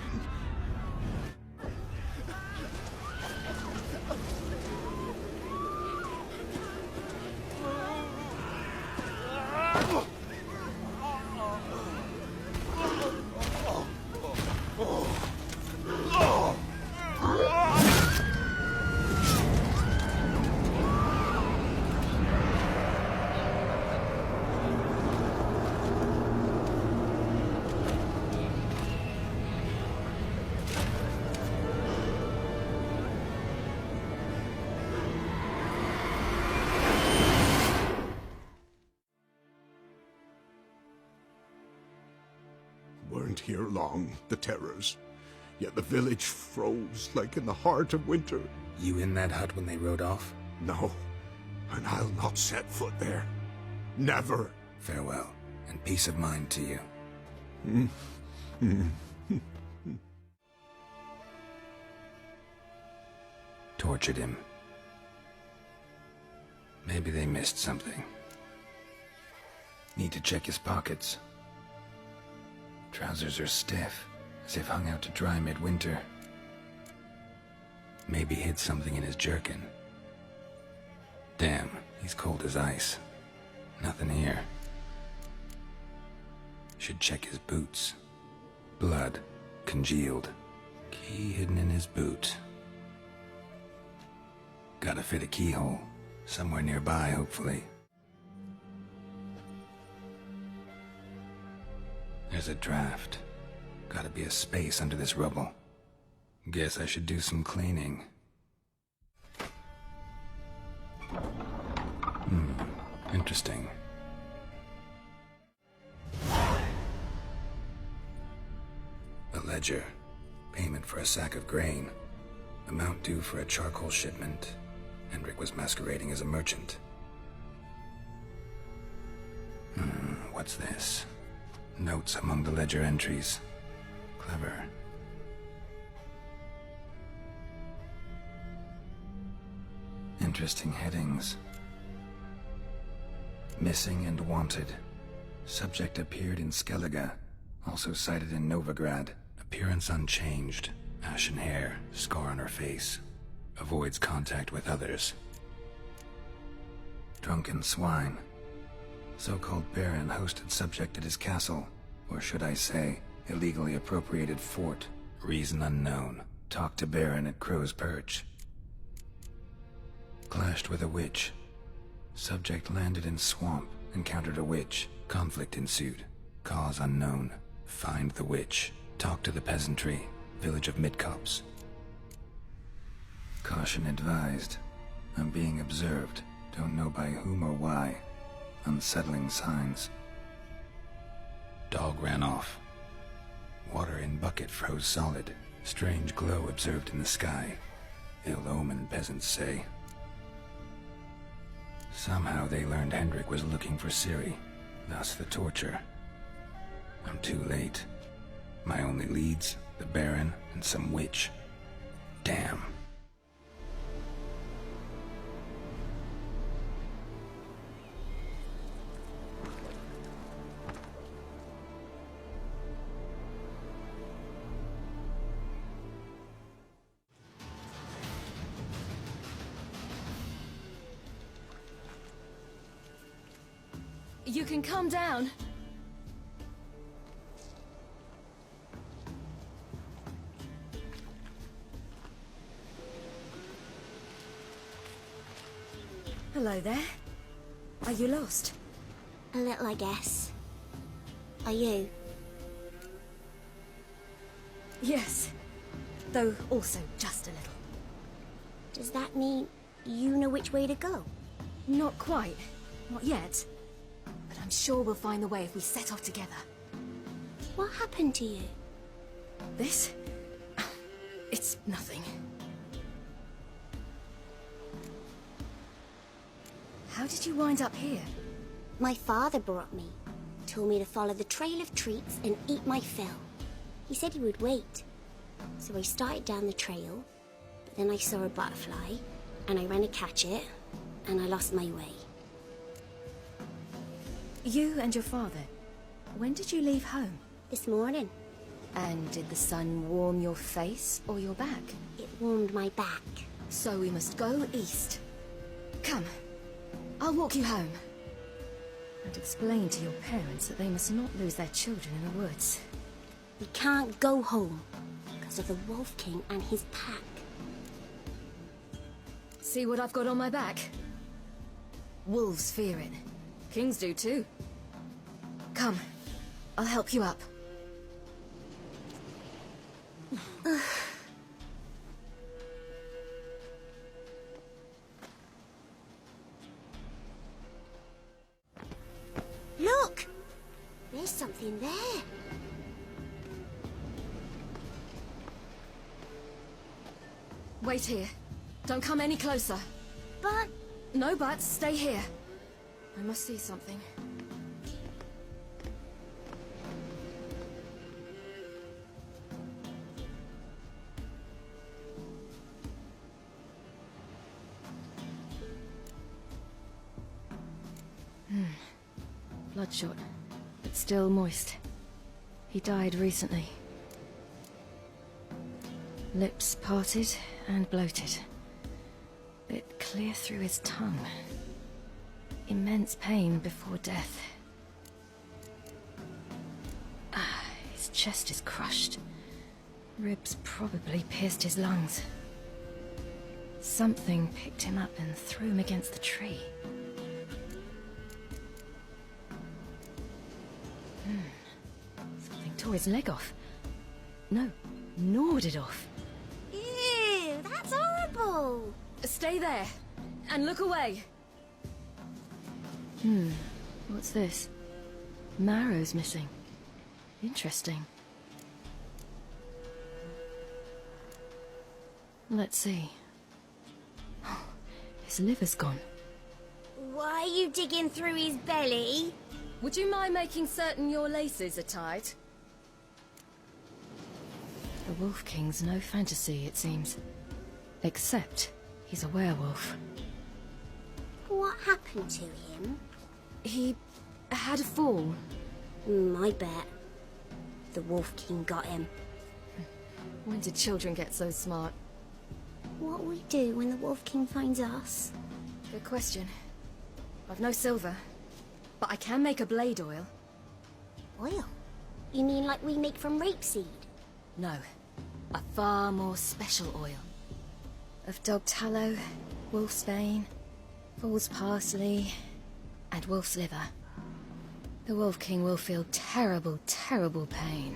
Weren't here long, the terrors. Yet the village froze like in the heart of winter. You in that hut when they rode off? No, and I'll not set foot there. Never. Farewell, and peace of mind to you. Tortured him. Maybe they missed something. Need to check his pockets. Trousers are stiff, as if hung out to dry midwinter. Maybe hid something in his jerkin. Damn, he's cold as ice. Nothing here. Should check his boots. Blood, congealed. Key hidden in his boot. Gotta fit a keyhole. Somewhere nearby, hopefully. There's a draft. Gotta be a space under this rubble. Guess I should do some cleaning. Interesting. A ledger. Payment for a sack of grain. Amount due for a charcoal shipment. Hendrik was masquerading as a merchant. What's this? Notes among the ledger entries. Clever. Interesting headings. Missing and wanted. Subject appeared in Skellige. Also cited in Novigrad. Appearance unchanged. Ashen hair. Scar on her face. Avoids contact with others. Drunken swine. So-called Baron hosted subject at his castle. Or should I say, illegally appropriated fort. Reason unknown. Talked to Baron at Crow's Perch. Clashed with a witch. Subject landed in swamp. Encountered a witch. Conflict ensued. Cause unknown. Find the witch. Talk to the peasantry. Village of Midcopse. Caution advised. I'm being observed. Don't know by whom or why. Unsettling signs. Dog ran off. Water in bucket froze solid. Strange glow observed in the sky. Ill omen, peasants say. Somehow they learned Hendrik was looking for Ciri. Thus the torture. I'm too late. My only leads, the Baron and some witch. Damn. You can calm down. Hello there. Are you lost? A little, I guess. Are you? Yes. Though also just a little. Does that mean you know which way to go? Not quite. Not yet. But I'm sure we'll find the way if we set off together. What happened to you? This? It's nothing. How did you wind up here? My father brought me. Told me to follow the trail of treats and eat my fill. He said he would wait. So I started down the trail, but then I saw a butterfly, and I ran to catch it, and I lost my way. You and your father, when did you leave home? This morning. And did the sun warm your face or your back? It warmed my back. So we must go east. Come, I'll walk you home. And explain to your parents that they must not lose their children in the woods. We can't go home because of the Wolf King and his pack. See what I've got on my back? Wolves fear it. Kings do too. Come, I'll help you up. Look! There's something there. Wait here. Don't come any closer. But... No buts. Stay here. I must see something. Bloodshot, but still moist. He died recently. Lips parted and bloated. Bit clear through his tongue. Immense pain before death. His chest is crushed. Ribs probably pierced his lungs. Something picked him up and threw him against the tree. Something tore his leg off. No, gnawed it off. Ew, that's horrible! Stay there, and look away. What's this? Marrow's missing. Interesting. Let's see. His liver's gone. Why are you digging through his belly? Would you mind making certain your laces are tied? The Wolf King's no fantasy, it seems. Except he's a werewolf. What happened to him? He had a fall. I bet. The Wolf King got him. When did children get so smart? What will we do when the Wolf King finds us? Good question. I've no silver, but I can make a blade oil. Oil? You mean like we make from rapeseed? No, a far more special oil. Of dog tallow, wolf's bane, fool's parsley, and wolf's liver. The Wolf King will feel terrible, terrible pain.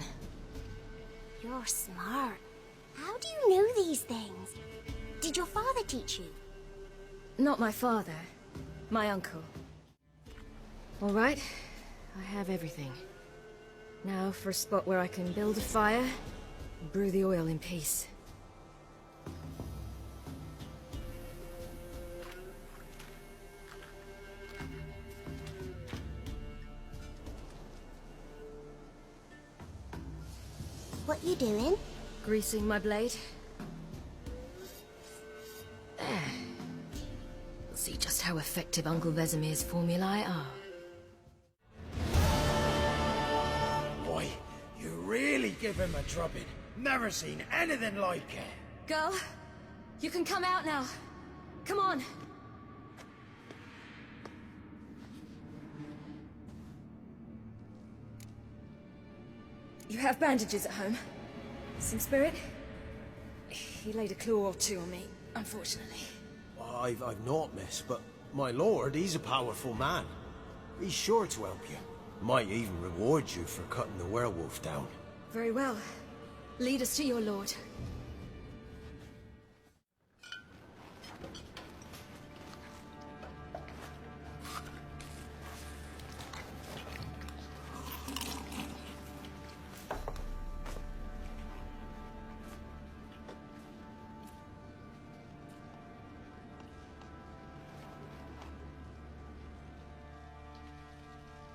You're smart. How do you know these things? Did your father teach you? Not my father, my uncle. All right, I have everything. Now for a spot where I can build a fire, and brew the oil in peace. What you doing? Greasing my blade. There. See just how effective Uncle Vesemir's formulae are. Boy, you really give him a drubbing. Never seen anything like it. Girl, you can come out now. Come on. You have bandages at home? Some spirit? He laid a claw or two on me, unfortunately. I've not, miss, but my lord, he's a powerful man. He's sure to help you. Might even reward you for cutting the werewolf down. Very well. Lead us to your lord.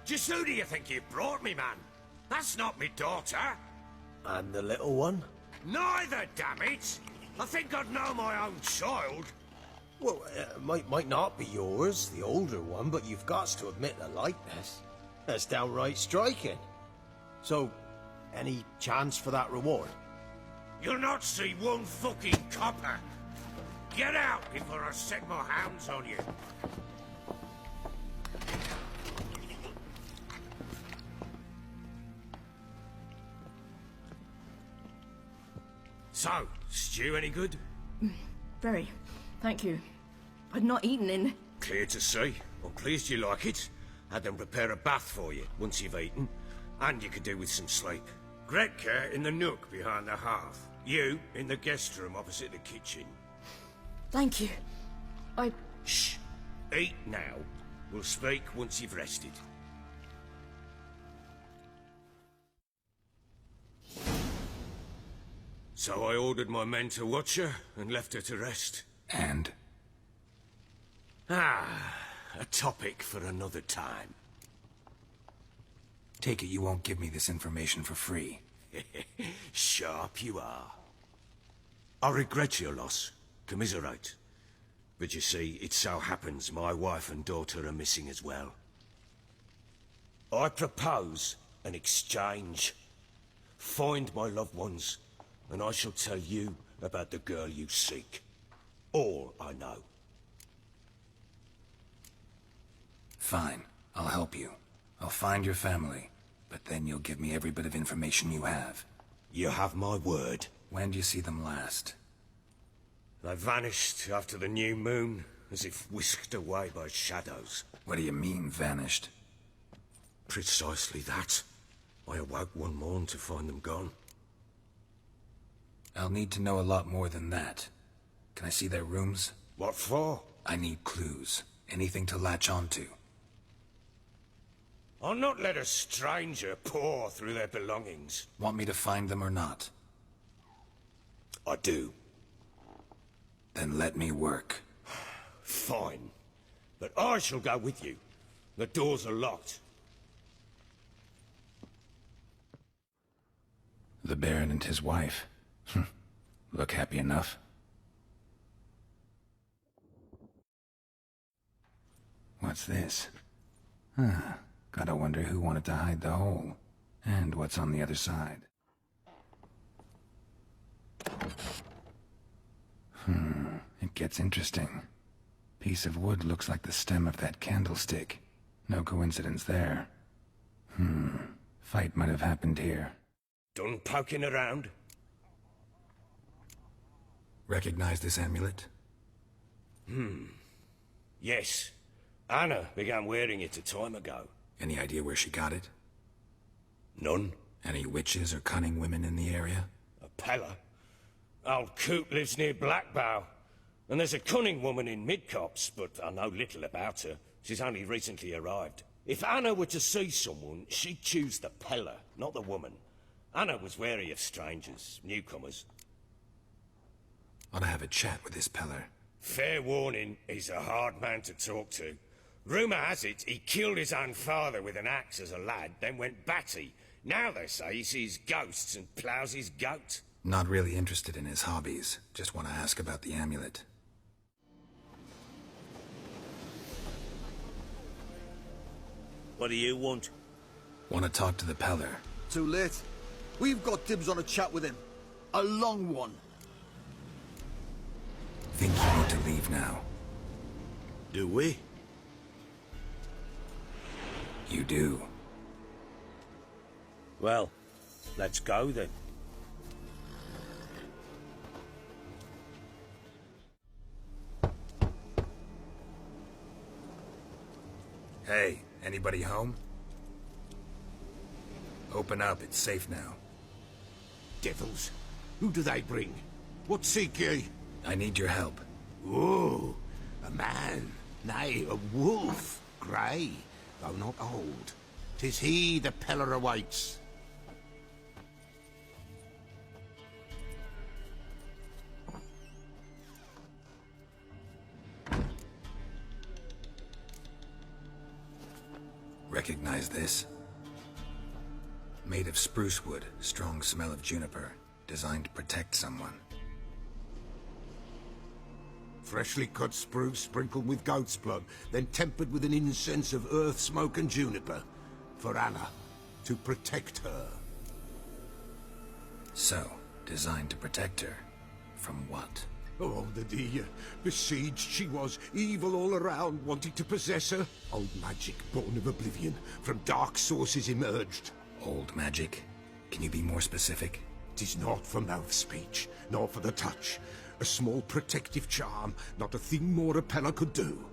Just who do you think you brought me, man? That's not me daughter. And the little one? Neither, damn it! I think I'd know my own child. Well, might not be yours, the older one, but you've got to admit the likeness. That's downright striking. So, any chance for that reward? You'll not see one fucking copper. Get out before I set my hounds on you. So, stew any good? Very. Thank you. I'd not eaten in... Clear to see. I'm pleased you like it. Had them prepare a bath for you once you've eaten. And you could do with some sleep. Gretka in the nook behind the hearth. You in the guest room opposite the kitchen. Thank you. Shh. Eat now. We'll speak once you've rested. So I ordered my men to watch her and left her to rest. And? A topic for another time. Take it you won't give me this information for free. Sharp you are. I regret your loss. Commiserate. But you see, it so happens my wife and daughter are missing as well. I propose an exchange. Find my loved ones, and I shall tell you about the girl you seek. All I know. Fine. I'll help you. I'll find your family. But then you'll give me every bit of information you have. You have my word. When do you see them last? They vanished after the new moon, as if whisked away by shadows. What do you mean, vanished? Precisely that. I awoke one morn to find them gone. I'll need to know a lot more than that. Can I see their rooms? What for? I need clues. Anything to latch onto. I'll not let a stranger pore through their belongings. Want me to find them or not? I do. Then let me work. Fine. But I shall go with you. The doors are locked. The Baron and his wife. Look happy enough. What's this? Gotta wonder who wanted to hide the hole. And what's on the other side. It gets interesting. Piece of wood looks like the stem of that candlestick. No coincidence there. Fight might have happened here. Done poking around? Recognize this amulet? Yes. Anna began wearing it a time ago. Any idea where she got it? None. Any witches or cunning women in the area? A Pella. Old Coot lives near Blackbow. And there's a cunning woman in Midcopse, but I know little about her. She's only recently arrived. If Anna were to see someone, she'd choose the Pella, not the woman. Anna was wary of strangers, newcomers. Ought to have a chat with this Peller. Fair warning, he's a hard man to talk to. Rumour has it he killed his own father with an axe as a lad, then went batty. Now they say he sees ghosts and ploughs his goat. Not really interested in his hobbies. Just want to ask about the amulet. What do you want? Want to talk to the Peller. Too late. We've got dibs on a chat with him. A long one. Think you need to leave now. Do we? You do. Well, let's go then. Hey, anybody home? Open up, it's safe now. Devils. Who do they bring? What seek ye? I need your help. Oh, a man. Nay, a wolf. Grey, though not old. 'Tis he the Peller awaits. Recognize this? Made of spruce wood, strong smell of juniper, designed to protect someone. Freshly cut spruce sprinkled with goat's blood, then tempered with an incense of earth, smoke and juniper. For Anna, to protect her. So, designed to protect her. From what? Oh, the dear. Besieged she was, evil all around, wanting to possess her. Old magic, born of oblivion, from dark sources emerged. Old magic? Can you be more specific? 'Tis not for mouth speech, nor for the touch. A small protective charm, not a thing more a Peller could do.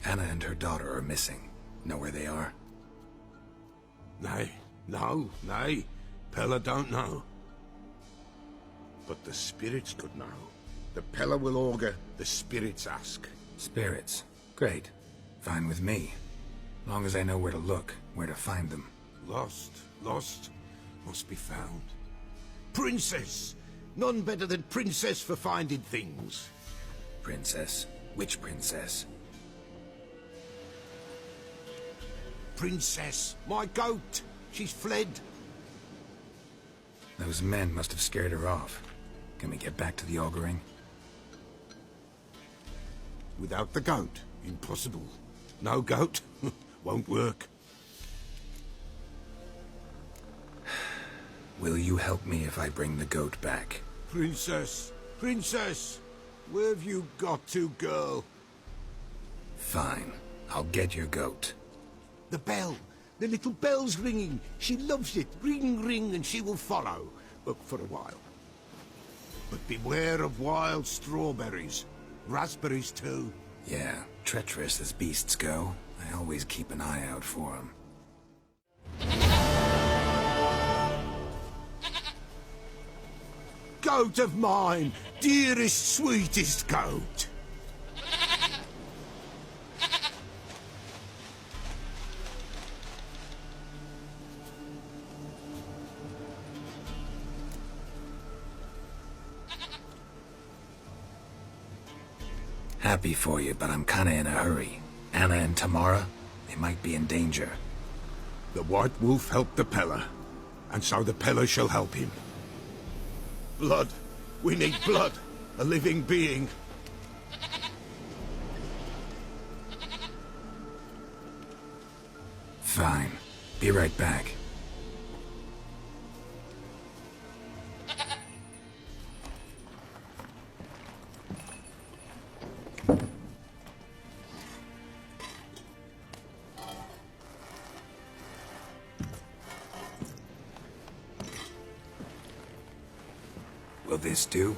Anna and her daughter are missing. Know where they are? Nay, no, nay. Peller don't know. But the spirits could know. The Peller will augur, the spirits ask. Spirits? Great. Fine with me. Long as I know where to look, where to find them. Lost, must be found. Princess! None better than Princess for finding things. Princess? Which princess? Princess, my goat! She's fled. Those men must have scared her off. Can we get back to the auguring? Without the goat, impossible. No goat, won't work. Will you help me if I bring the goat back? Princess, princess, where have you got to, girl? Fine, I'll get your goat. The bell, the little bell's ringing. She loves it. Ring, ring, and she will follow. For a while. But beware of wild strawberries. Raspberries, too. Yeah, treacherous as beasts go. I always keep an eye out for them. Goat of mine! Dearest, sweetest goat! Happy for you, but I'm kinda in a hurry. Anna and Tamara, they might be in danger. The White Wolf helped the Peller, and so the Peller shall help him. Blood. We need blood. A living being. Fine. Be right back. Will this do?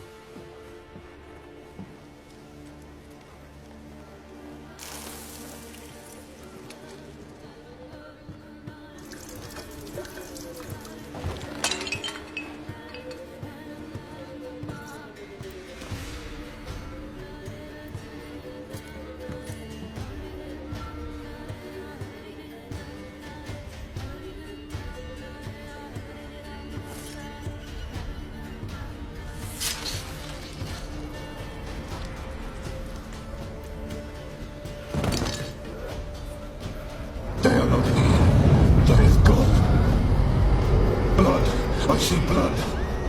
see blood.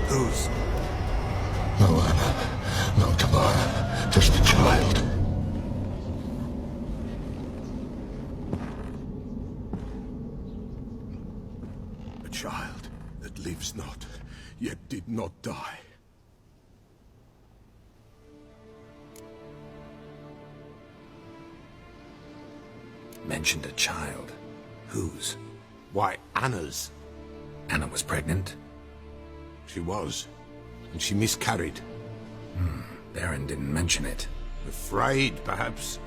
Whose? No Anna, no Tamara, just the child. A child that lives not, yet did not die. Mentioned a child. Whose? Why, Anna's. Anna was pregnant? She was. And she miscarried. Baron didn't mention it. Afraid, perhaps.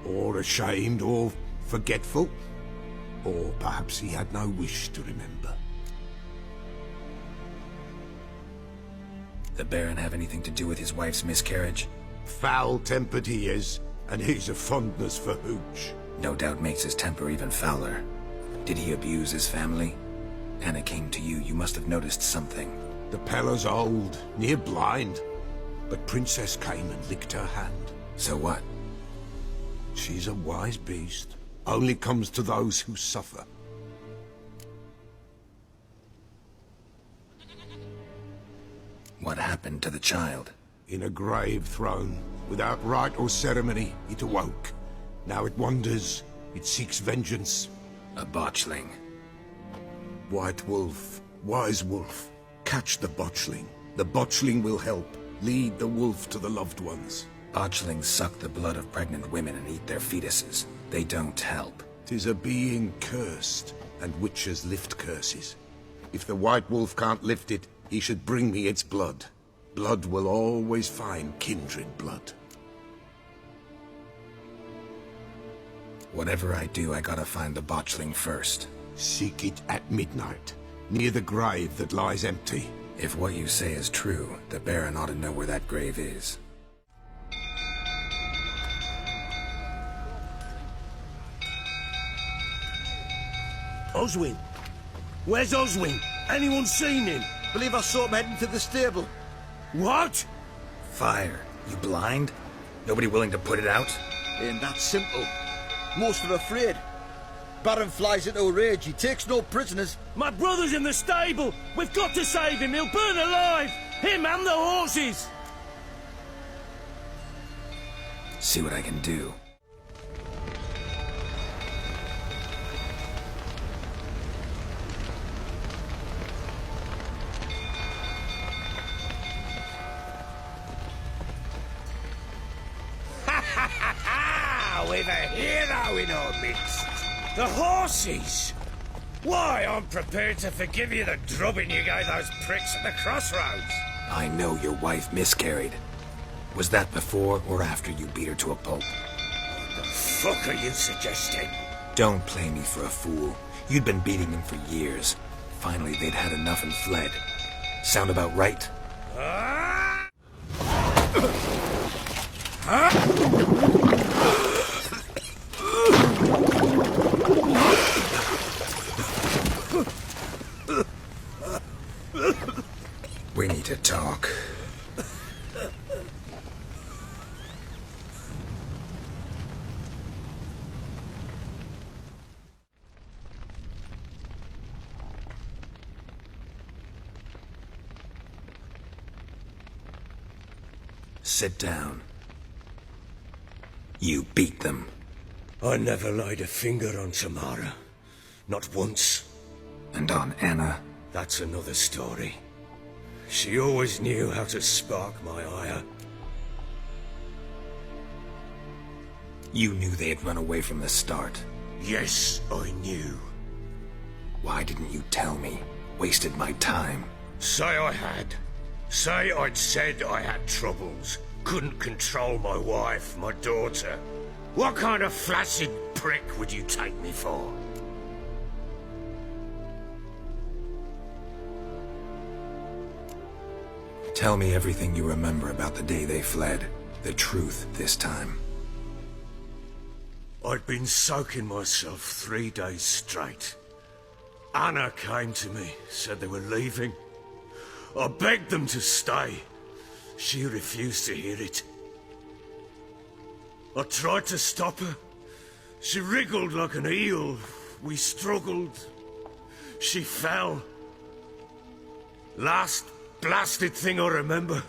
Or ashamed, or forgetful. Or perhaps he had no wish to remember. The Baron have anything to do with his wife's miscarriage? Foul-tempered he is, and he's a fondness for hooch. No doubt makes his temper even fouler. Did he abuse his family? Anna came to you. You must have noticed something. The Pella's old, near blind. But Princess came and licked her hand. So what? She's a wise beast. Only comes to those who suffer. What happened to the child? In a grave thrown. Without rite or ceremony, it awoke. Now it wanders. It seeks vengeance. A botchling. White Wolf, wise wolf, catch the botchling. The botchling will help. Lead the wolf to the loved ones. Botchlings suck the blood of pregnant women and eat their fetuses. They don't help. 'Tis a being cursed, and witches lift curses. If the White Wolf can't lift it, he should bring me its blood. Blood will always find kindred blood. Whatever I do, I gotta find the botchling first. Seek it at midnight, near the grave that lies empty. If what you say is true, the Baron ought to know where that grave is. Oswin? Where's Oswin? Anyone seen him? Believe I saw him heading to the stable. What? Fire. You blind? Nobody willing to put it out? Ain't that simple. Most are afraid. Baron flies into a rage. He takes no prisoners. My brother's in the stable. We've got to save him. He'll burn alive. Him and the horses. See what I can do. We've a hero in our midst. The horses! Why, I'm prepared to forgive you the drubbing you gave those pricks at the crossroads. I know your wife miscarried. Was that before or after you beat her to a pulp? What the fuck are you suggesting? Don't play me for a fool. You'd been beating them for years. Finally, they'd had enough and fled. Sound about right? We need to talk. Sit down. You beat them. I never laid a finger on Tamara. Not once. And on Anna? That's another story. She always knew how to spark my ire. You knew they had run away from the start. Yes, I knew. Why didn't you tell me? Wasted my time. Say I had. Say I'd said I had troubles. Couldn't control my wife, my daughter. What kind of flaccid prick would you take me for? Tell me everything you remember about the day they fled. The truth this time. I'd been soaking myself 3 days straight. Anna came to me, said they were leaving. I begged them to stay. She refused to hear it. I tried to stop her. She wriggled like an eel. We struggled. She fell. Last blasted thing I remember.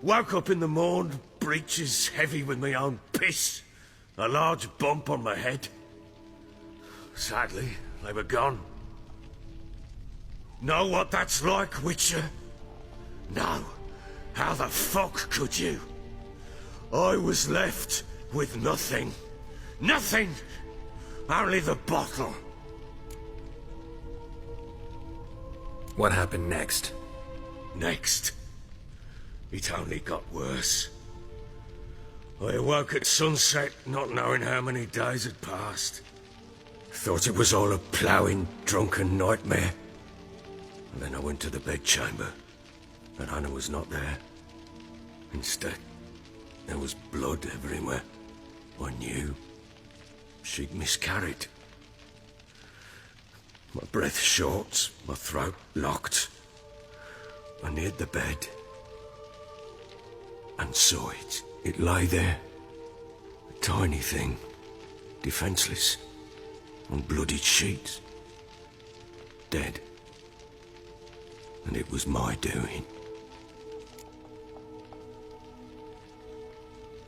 Woke up in the morn, breeches heavy with my own piss. A large bump on my head. Sadly, they were gone. Know what that's like, Witcher? No. How the fuck could you? I was left with nothing. Nothing! Only the bottle. What happened next? Next? It only got worse. I awoke at sunset, not knowing how many days had passed. Thought it was all a ploughing, drunken nightmare. And then I went to the bedchamber, and Anna was not there. Instead, there was blood everywhere. I knew. She'd miscarried. My breath short, my throat locked. I neared the bed and saw it. It lay there, a tiny thing, defenseless, on bloodied sheets, dead. And it was my doing.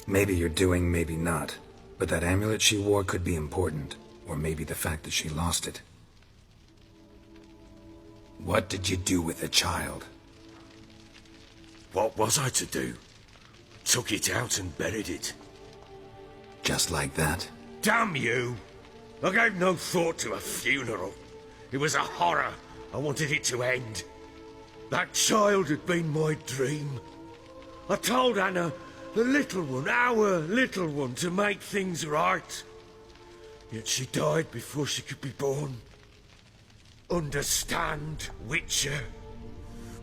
Maybe you're doing, maybe not. But that amulet she wore could be important. Or maybe the fact that she lost it. What did you do with the child? What was I to do? Took it out and buried it. Just like that? Damn you! I gave no thought to a funeral. It was a horror. I wanted it to end. That child had been my dream. I told Anna, the little one, our little one, to make things right. Yet she died before she could be born. Understand, Witcher?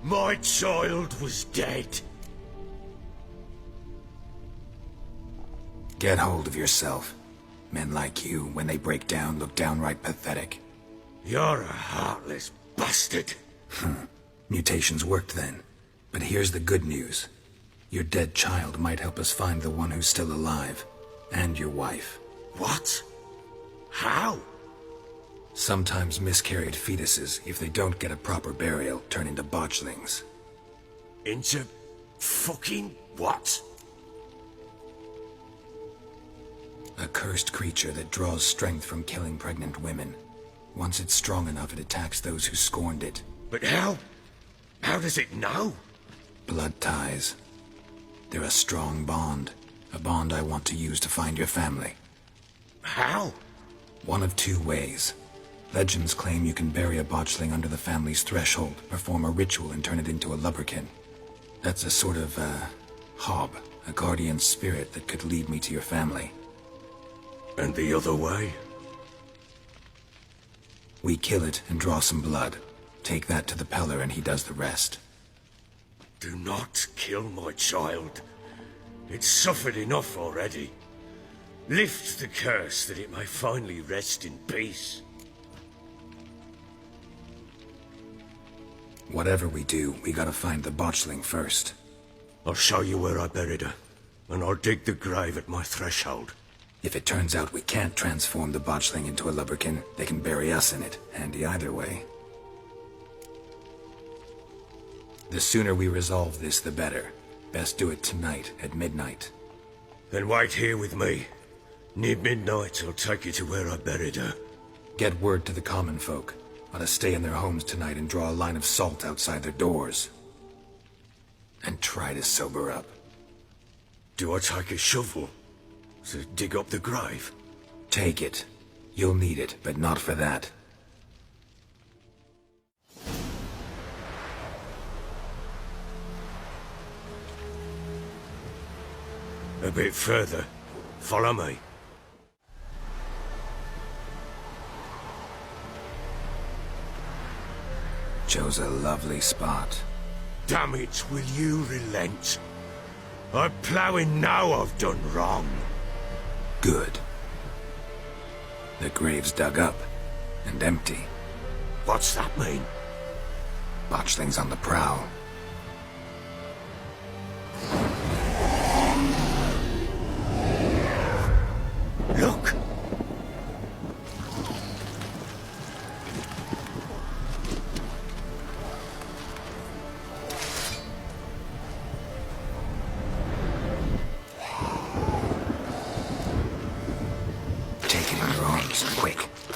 My child was dead. Get hold of yourself. Men like you, when they break down, look downright pathetic. You're a heartless bastard. Mutations worked then. But here's the good news. Your dead child might help us find the one who's still alive. And your wife. What? How? Sometimes miscarried fetuses, if they don't get a proper burial, turn into botchlings. Into fucking what? A cursed creature that draws strength from killing pregnant women. Once it's strong enough, it attacks those who scorned it. But how? How does it know? Blood ties. They're a strong bond. A bond I want to use to find your family. How? One of two ways. Legends claim you can bury a botchling under the family's threshold, perform a ritual, and turn it into a lubberkin. That's a sort of, hob, a guardian spirit that could lead me to your family. And the other way? We kill it and draw some blood. Take that to the Peller and he does the rest. Do not kill my child. It's suffered enough already. Lift the curse that it may finally rest in peace. Whatever we do, we gotta find the botchling first. I'll show you where I buried her, and I'll dig the grave at my threshold. If it turns out we can't transform the botchling into a lubberkin, they can bury us in it. Handy either way. The sooner we resolve this, the better. Best do it tonight, at midnight. Then wait here with me. Near midnight, I'll take you to where I buried her. Get word to the common folk. Ought to stay in their homes tonight and draw a line of salt outside their doors. And try to sober up. Do I take a shovel to dig up the grave? Take it. You'll need it, but not for that. A bit further. Follow me. Chose a lovely spot. Damn it, will you relent? I'm ploughing now I've done wrong. Good. The grave's dug up and empty. What's that mean? Botchling's on the prowl. Look!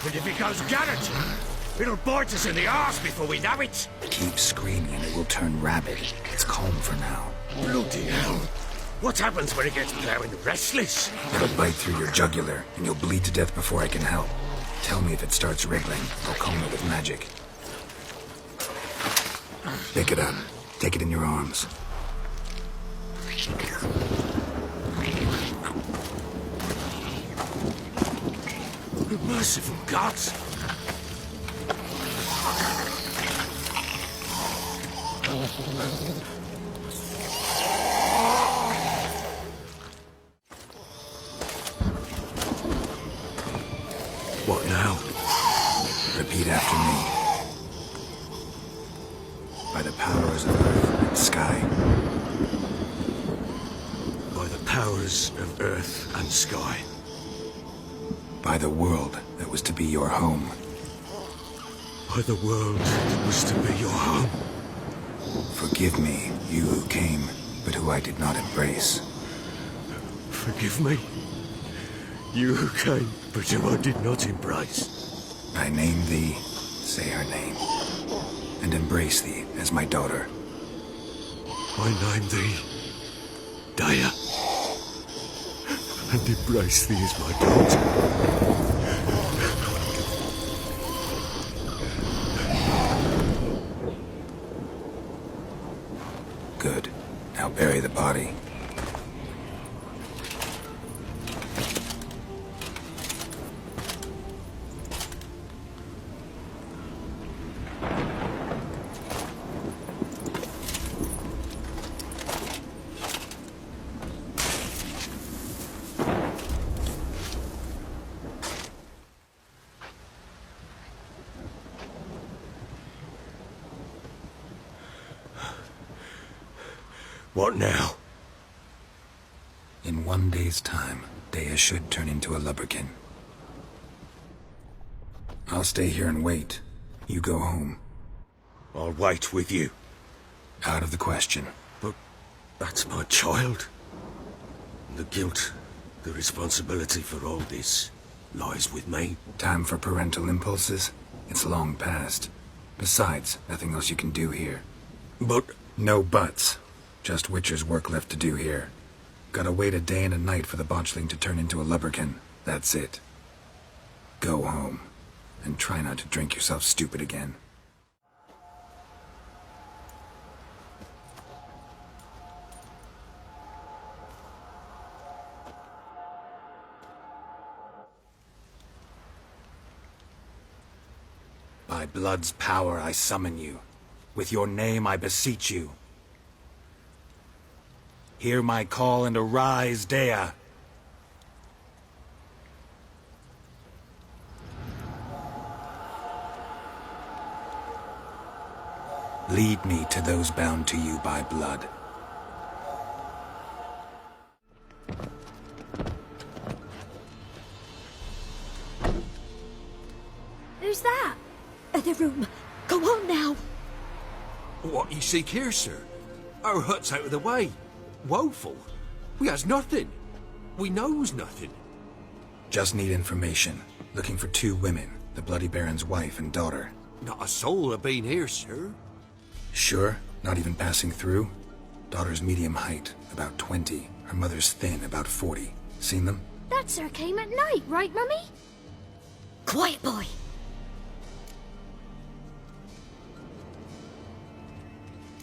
And if it goes garroted, it'll bite us in the arse before we know it. Keep screaming and it will turn rabid. It's calm for now. Bloody hell. What happens when it gets plowing restless? It'll bite through your jugular, and you'll bleed to death before I can help. Tell me if it starts wriggling. I'll calm it with magic. Pick it up. Take it in your arms. Merciful gods! What now? Repeat after me. By the powers of earth and sky. By the powers of earth and sky. By the world that was to be your home. By the world that was to be your home. Forgive me, you who came, but who I did not embrace. Forgive me, you who came, but who I did not embrace. I name thee, say her name, and embrace thee as my daughter. I name thee, Dea, and embrace thee as my daughter. Good. Now bury the body. What now? In 1 day's time, Dea should turn into a lubberkin. I'll stay here and wait. You go home. I'll wait with you. Out of the question. But that's my child. And the guilt, the responsibility for all this lies with me. Time for parental impulses? It's long past. Besides, nothing else you can do here. But... No buts. Just Witcher's work left to do here. Gotta wait a day and a night for the botchling to turn into a lubberkin. That's it. Go home. And try not to drink yourself stupid again. By blood's power I summon you. With your name I beseech you. Hear my call and arise, Dea. Lead me to those bound to you by blood. Who's that? The room. Go on now. What you seek here, sir? Our hut's out of the way. Woeful. We has nothing. We knows nothing. Just need information. Looking for 2 women, the Bloody Baron's wife and daughter. Not a soul have been here, sir. Sure? Not even passing through? Daughter's medium height, about 20. Her mother's thin, about 40. Seen them? That sir came at night, right, Mummy? Quiet, boy.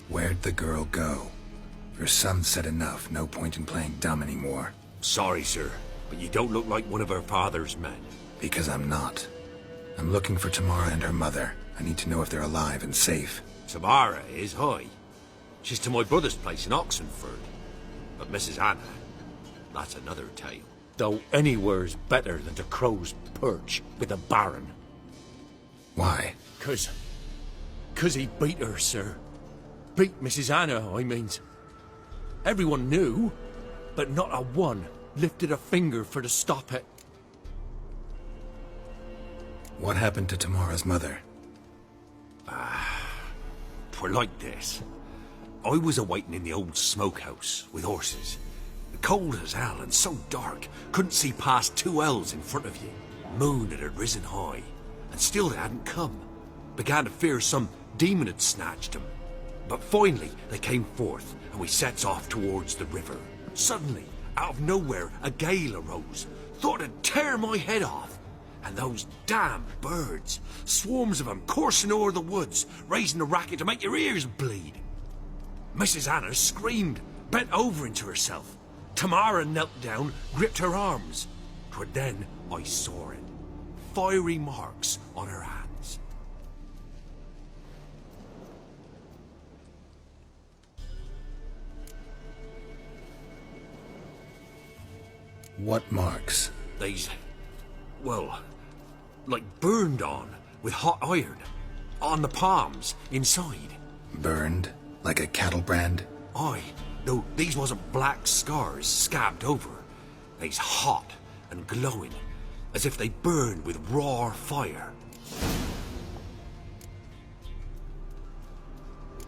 Where'd the girl go? Your son said enough. No point in playing dumb anymore. Sorry, sir, but you don't look like one of her father's men. Because I'm not. I'm looking for Tamara and her mother. I need to know if they're alive and safe. Tamara is, hi. She's to my brother's place in Oxenford. But Mrs. Anna, that's another tale. Though anywhere's better than to Crow's Perch with the Baron. Why? 'Cause he beat her, sir. Beat Mrs. Anna, I means. Everyone knew, but not a one lifted a finger for to stop it. What happened to Tamara's mother? Twere like this. I was awaiting in the old smokehouse with horses. Cold as hell and so dark, couldn't see past 2 ells in front of you. Moon had risen high, and still they hadn't come. Began to fear some demon had snatched them. But finally they came forth, and we sets off towards the river. Suddenly, out of nowhere, a gale arose. Thought it'd tear my head off. And those damn birds, swarms of them coursing over the woods, raising a racket to make your ears bleed. Mrs. Anna screamed, bent over into herself. Tamara knelt down, gripped her arms. 'Twere then I saw it. Fiery marks on her hands. What marks? These, well, like burned on with hot iron. On the palms, inside. Burned? Like a cattle brand? Aye. No, these wasn't black scars scabbed over. They's hot and glowing, as if they burned with raw fire.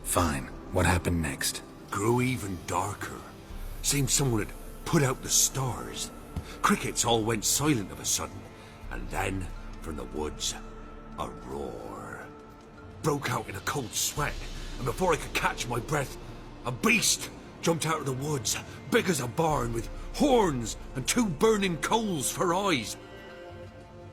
Fine. What happened next? Grew even darker. Seemed someone had put out the stars. Crickets all went silent of a sudden, and then, from the woods, a roar. Broke out in a cold sweat, and before I could catch my breath, a beast jumped out of the woods, big as a barn, with horns and 2 burning coals for eyes.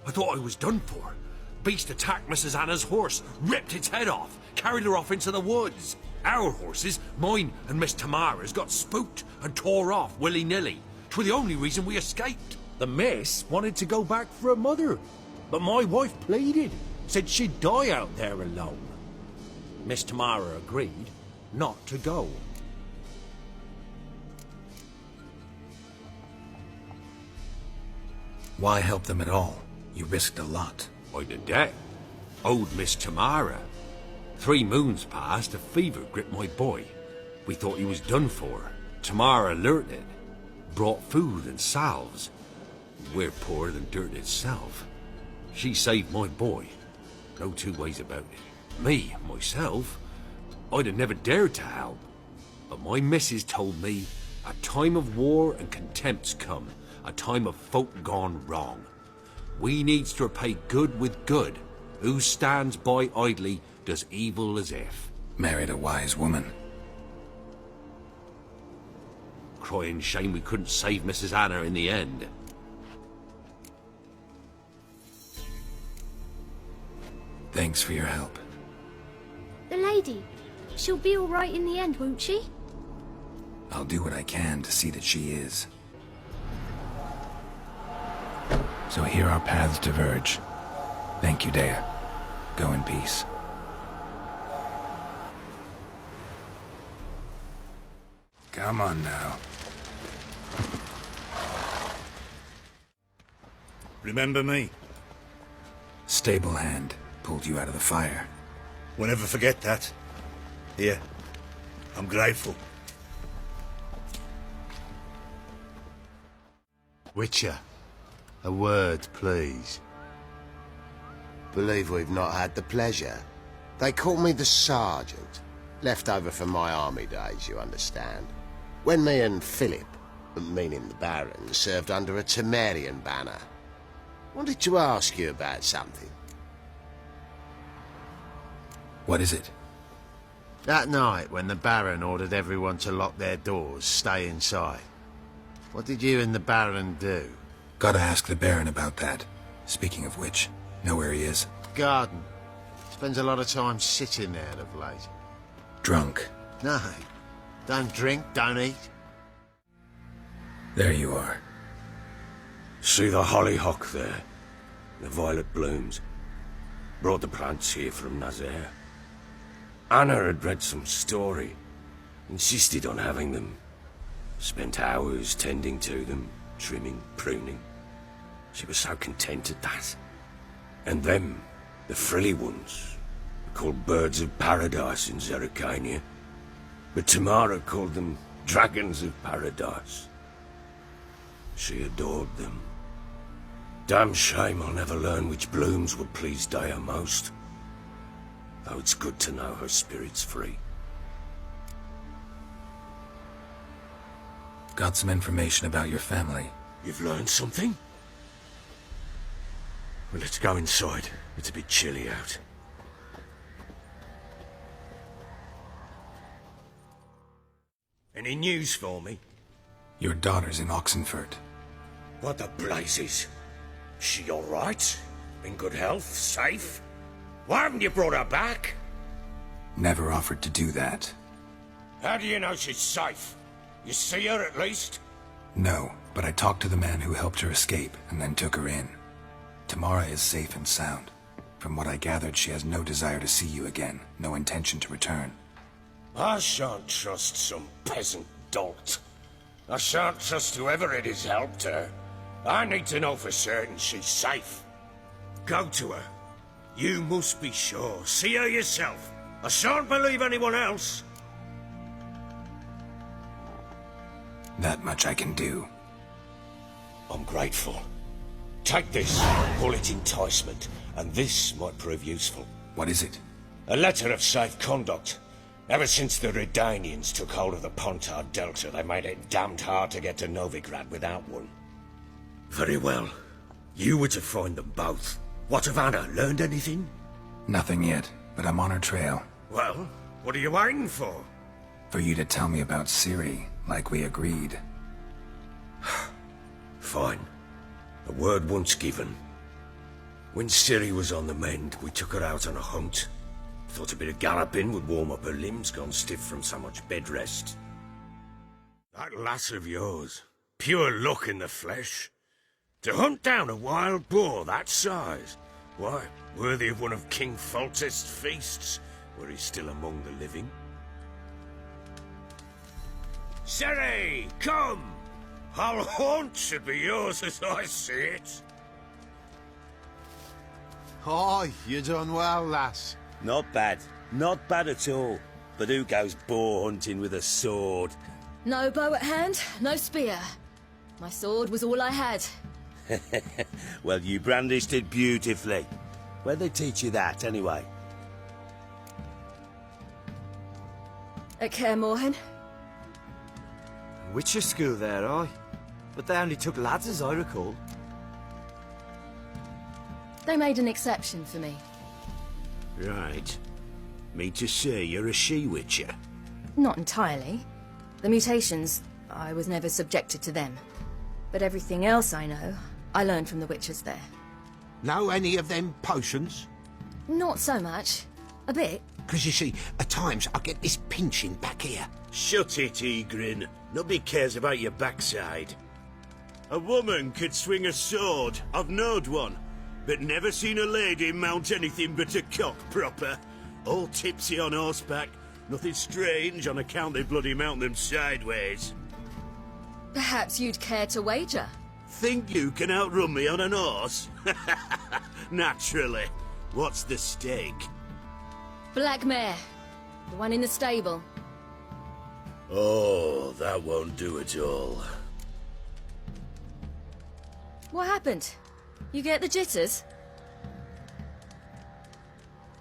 I thought I was done for. Beast attacked Mrs. Anna's horse, ripped its head off, carried her off into the woods. Our horses, mine and Miss Tamara's, got spooked and tore off willy-nilly. 'Twere the only reason we escaped. The miss wanted to go back for her mother, but my wife pleaded, said she'd die out there alone. Miss Tamara agreed not to go. Why help them at all? You risked a lot. I did that. Owed Miss Tamara. 3 moons passed, a fever gripped my boy. We thought he was done for. Tamara learnt it. Brought food and salves. We're poorer than dirt itself. She saved my boy. No 2 ways about it. Me, myself, I'd have never dared to help. But my missus told me a time of war and contempt's come. A time of folk gone wrong. We needs to repay good with good. Who stands by idly does evil as if. Married a wise woman. Crying shame we couldn't save Mrs. Anna in the end. Thanks for your help. The lady, she'll be all right in the end, won't she? I'll do what I can to see that she is. So here our paths diverge. Thank you, Dea. Go in peace. Come on now. Remember me? Stable hand pulled you out of the fire. Won't ever forget that. Here, I'm grateful. Witcher, a word, please. Believe we've not had the pleasure. They call me the Sergeant. Left over from my army days, you understand. When me and Philip, meaning the Baron, served under a Temerian banner. Wanted to ask you about something. What is it? That night when the Baron ordered everyone to lock their doors, stay inside. What did you and the Baron do? Gotta ask the Baron about that. Speaking of which, know where he is? Garden. Spends a lot of time sitting there of late. Drunk. No. Don't drink, don't eat. There you are. See the hollyhock there? The violet blooms. Brought the plants here from Nazaire. Anna had read some story. Insisted on having them. Spent hours tending to them, trimming, pruning. She was so content at that. And them, the frilly ones, called birds of paradise in Zerrikania. But Tamara called them dragons of paradise. She adored them. Damn shame I'll never learn which blooms would please Dea most. Though it's good to know her spirit's free. Got some information about your family. You've learned something? Well, let's go inside. It's a bit chilly out. Any news for me? Your daughter's in Oxenfurt. What the blazes? She all right? In good health? Safe? Why haven't you brought her back? Never offered to do that. How do you know she's safe? You see her at least? No, but I talked to the man who helped her escape and then took her in. Tamara is safe and sound. From what I gathered, she has no desire to see you again, no intention to return. I shan't trust some peasant dolt. I shan't trust whoever it is helped her. I need to know for certain she's safe. Go to her. You must be sure. See her yourself. I shan't believe anyone else. That much I can do. I'm grateful. Take this, call it enticement, and this might prove useful. What is it? A letter of safe conduct. Ever since the Redanians took hold of the Pontar Delta, they made it damned hard to get to Novigrad without one. Very well. You were to find them both. What of Anna? Learned anything? Nothing yet, but I'm on her trail. Well, what are you waiting for? For you to tell me about Ciri, like we agreed. Fine. A word once given. When Ciri was on the mend, we took her out on a hunt. Thought a bit of galloping would warm up her limbs, gone stiff from so much bed rest. That lass of yours, pure luck in the flesh. To hunt down a wild boar that size, why, worthy of one of King Foltest's feasts, were he still among the living. Ciri, come! Our haunt should be yours as I see it. Aye, you done well, lass. Not bad. Not bad at all. But who goes boar hunting with a sword? No bow at hand, no spear. My sword was all I had. Well, you brandished it beautifully. Where'd they teach you that, anyway? At Kaer Morhen. Witcher school there, aye. But they only took lads, as I recall. They made an exception for me. Right. Mean to say you're a she-witcher? Not entirely. The mutations, I was never subjected to them. But everything else I know, I learned from the witches there. Know any of them potions? Not so much. A bit. Because you see, at times I get this pinching back here. Shut it, Egrin. Nobody cares about your backside. A woman could swing a sword. I've knowed one. But never seen a lady mount anything but a cock proper. All tipsy on horseback. Nothing strange on account they bloody mount them sideways. Perhaps you'd care to wager? Think you can outrun me on an horse? Naturally. What's the stake? Black mare. The one in the stable. Oh, that won't do at all. What happened? You get the jitters?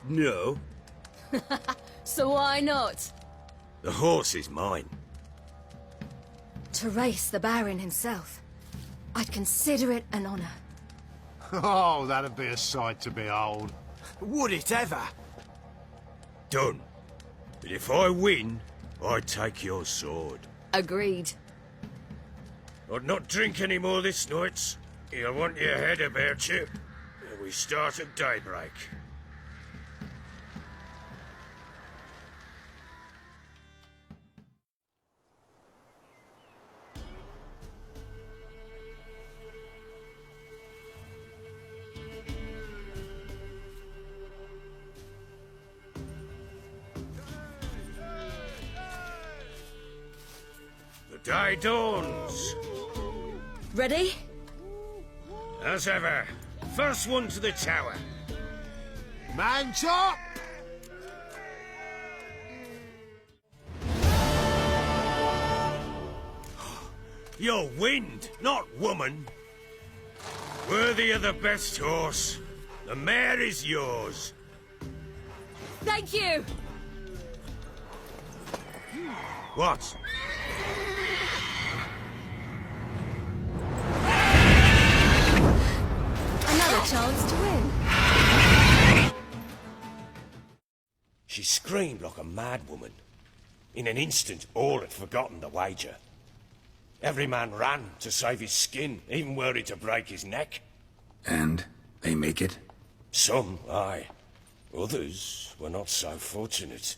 No. So why not? The horse is mine. To race the Baron himself. I'd consider it an honor. Oh, that'd be a sight to behold. Would it ever? Done. But if I win, I take your sword. Agreed. I'd not drink any more this night. You'll want your head about you. We start at daybreak. The day dawns. Ready? As ever. First one to the tower. Man top! You're wind, not woman. Worthy of the best horse. The mare is yours. Thank you! What? another chance to win. She screamed like a mad woman. In an instant, all had forgotten the wager. Every man ran to save his skin, even worried to break his neck. And they make it? Some, aye. Others were not so fortunate.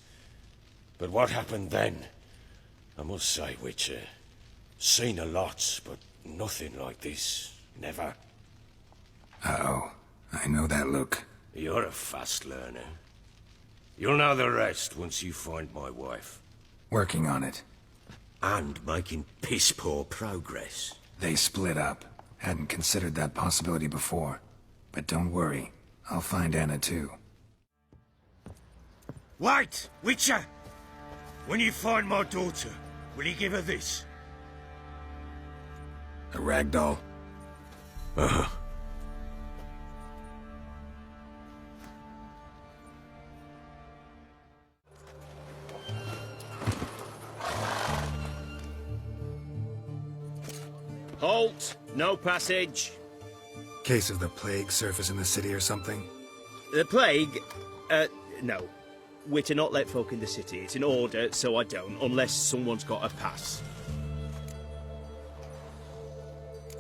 But what happened then, I must say, Witcher, seen a lot, but nothing like this. Never. Uh-oh. I know that look. You're a fast learner. You'll know the rest once you find my wife. Working on it. And making piss-poor progress. They split up. Hadn't considered that possibility before. But don't worry. I'll find Anna too. Wait, Witcher! When you find my daughter, will you give her this? A rag doll? Uh-huh. Halt! No passage. Case of the plague surface in the city or something? The plague? No. We're to not let folk in the city. It's an order, so I don't, unless someone's got a pass.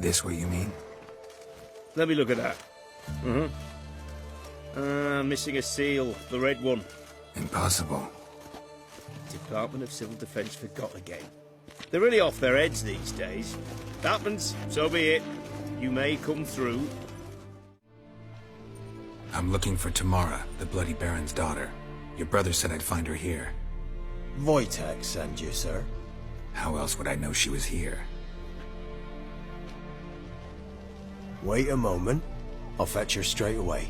This way, you mean? Let me look at that. Missing a seal. The red one. Impossible. Department of Civil Defence forgot again. They're really off their heads these days. Happens, so be it. You may come through. I'm looking for Tamara, the Bloody Baron's daughter. Your brother said I'd find her here. Wojtek sent you, sir. How else would I know she was here? Wait a moment. I'll fetch her straight away.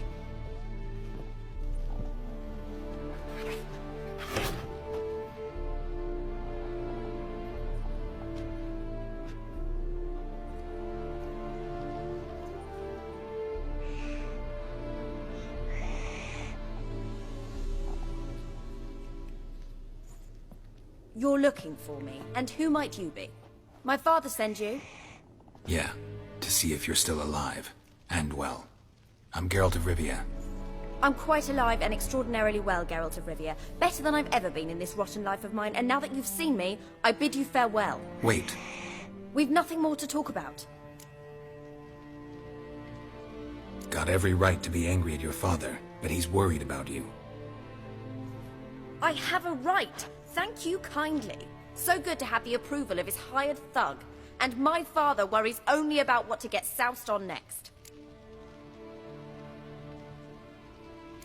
You're looking for me, and who might you be? My father send you? Yeah, to see if you're still alive. And well. I'm Geralt of Rivia. I'm quite alive and extraordinarily well, Geralt of Rivia. Better than I've ever been in this rotten life of mine, and now that you've seen me, I bid you farewell. Wait. We've nothing more to talk about. Got every right to be angry at your father, but he's worried about you. I have a right. Thank you kindly. So good to have the approval of his hired thug. And my father worries only about what to get soused on next.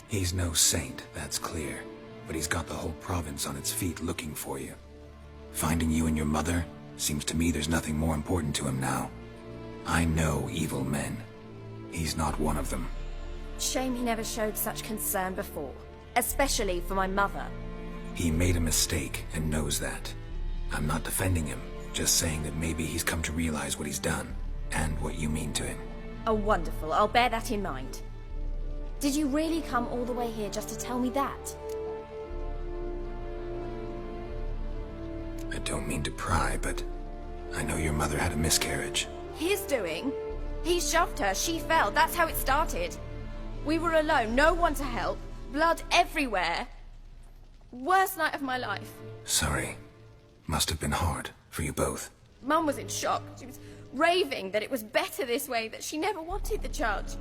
He's no saint, that's clear. But he's got the whole province on its feet looking for you. Finding you and your mother? Seems to me there's nothing more important to him now. I know evil men. He's not one of them. Shame he never showed such concern before. Especially for my mother. He made a mistake and knows that. I'm not defending him, just saying that maybe he's come to realize what he's done, and what you mean to him. Oh, wonderful. I'll bear that in mind. Did you really come all the way here just to tell me that? I don't mean to pry, but I know your mother had a miscarriage. His doing? He shoved her, she fell, that's how it started. We were alone, no one to help, blood everywhere. Worst night of my life. Sorry. Must have been hard for you both. Mum was in shock. She was raving that it was better this way, that she never wanted the charge.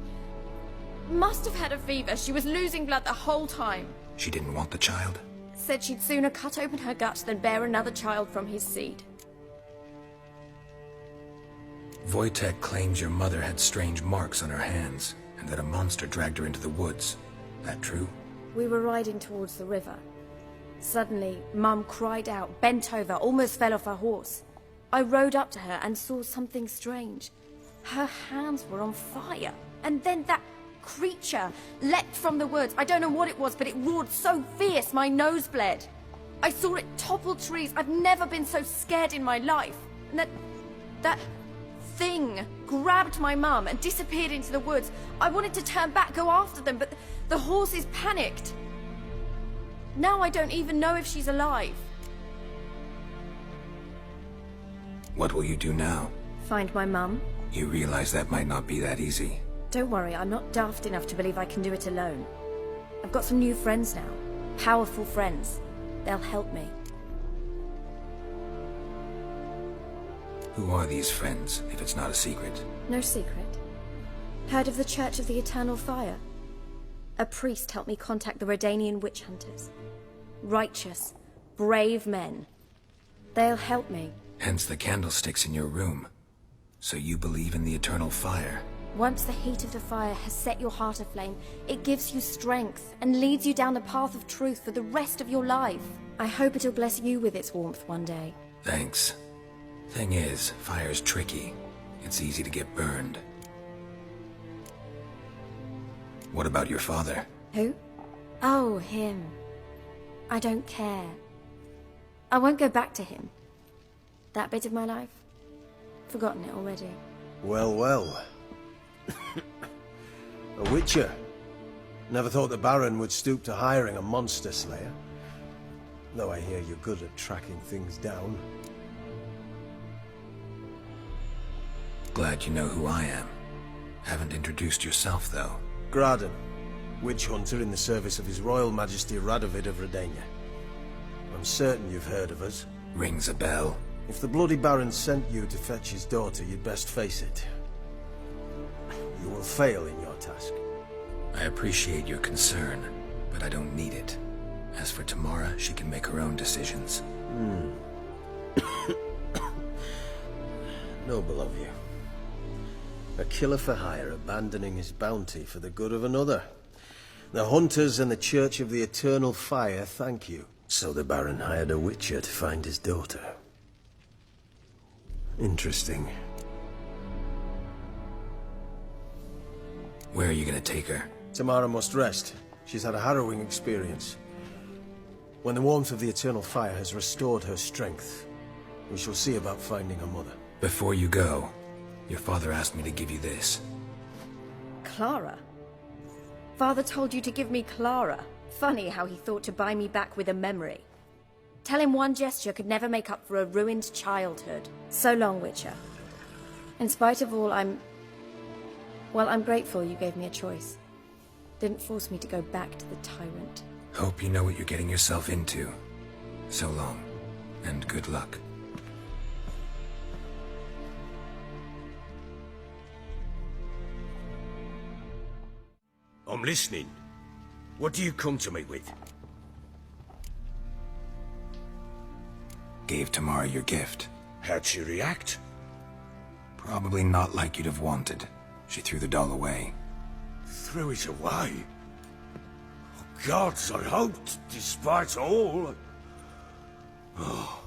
Must have had a fever. She was losing blood the whole time. She didn't want the child? Said she'd sooner cut open her gut than bear another child from his seed. Wojtek claims your mother had strange marks on her hands, and that a monster dragged her into the woods. That true? We were riding towards the river. Suddenly, Mum cried out, bent over, almost fell off her horse. I rode up to her and saw something strange. Her hands were on fire. And then that creature leapt from the woods. I don't know what it was, but it roared so fierce my nose bled. I saw it topple trees. I've never been so scared in my life. And that thing grabbed my mum and disappeared into the woods. I wanted to turn back, go after them, but the horses panicked. Now I don't even know if she's alive. What will you do now? Find my mum. You realize that might not be that easy. Don't worry, I'm not daft enough to believe I can do it alone. I've got some new friends now. Powerful friends. They'll help me. Who are these friends, if it's not a secret? No secret. Heard of the Church of the Eternal Fire? A priest helped me contact the Redanian witch hunters. Righteous, brave men. They'll help me. Hence the candlesticks in your room. So you believe in the eternal fire? Once the heat of the fire has set your heart aflame, it gives you strength and leads you down the path of truth for the rest of your life. I hope it'll bless you with its warmth one day. Thanks. Thing is, fire's tricky. It's easy to get burned. What about your father? Who? Oh, him. I don't care. I won't go back to him. That bit of my life? Forgotten it already. Well, well. A witcher. Never thought the Baron would stoop to hiring a monster slayer. Though I hear you're good at tracking things down. Glad you know who I am. Haven't introduced yourself, though. Graden, witch hunter in the service of His Royal Majesty Radovid of Redania. I'm certain you've heard of us. Rings a bell. If the bloody Baron sent you to fetch his daughter, you'd best face it. You will fail in your task. I appreciate your concern, but I don't need it. As for Tamara, she can make her own decisions. Noble of you. A killer for hire abandoning his bounty for the good of another. The hunters and the Church of the Eternal Fire thank you. So the Baron hired a witcher to find his daughter. Interesting. Where are you gonna take her? Tamara must rest. She's had a harrowing experience. When the warmth of the Eternal Fire has restored her strength, we shall see about finding her mother. Before you go, your father asked me to give you this. Clara? Father told you to give me Clara. Funny how he thought to buy me back with a memory. Tell him one gesture could never make up for a ruined childhood. So long, Witcher. In spite of all, I'm grateful you gave me a choice. Didn't force me to go back to the tyrant. Hope you know what you're getting yourself into. So long, and good luck. I'm listening. What do you come to me with? Gave Tamara your gift. How'd she react? Probably not like you'd have wanted. She threw the doll away. Threw it away? Oh, gods, I hoped, despite all... Oh.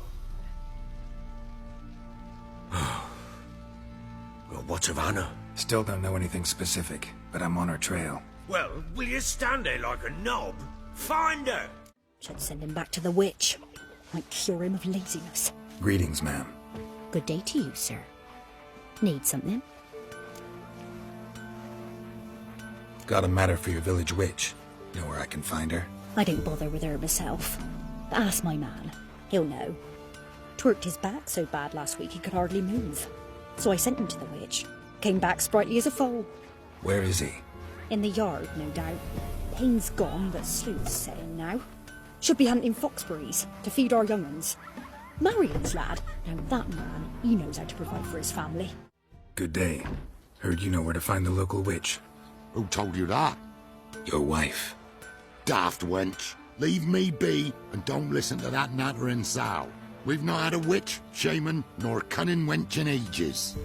Well, what of Anna? Still don't know anything specific, but I'm on her trail. Well, will you stand there like a knob? Find her! Should send him back to the witch. Might cure him of laziness. Greetings, ma'am. Good day to you, sir. Need something? Got a matter for your village witch. Know where I can find her? I don't bother with her myself. But ask my man. He'll know. Twerked his back so bad last week he could hardly move. So I sent him to the witch. Came back sprightly as a foal. Where is he? In the yard, no doubt. Pain's gone, but sleuth's setting now. Should be hunting foxberries to feed our young uns. Marion's lad. Now that man, he knows how to provide for his family. Good day. Heard you know where to find the local witch. Who told you that? Your wife. Daft wench. Leave me be and don't listen to that nattering sow. We've not had a witch, shaman, nor cunning wench in ages.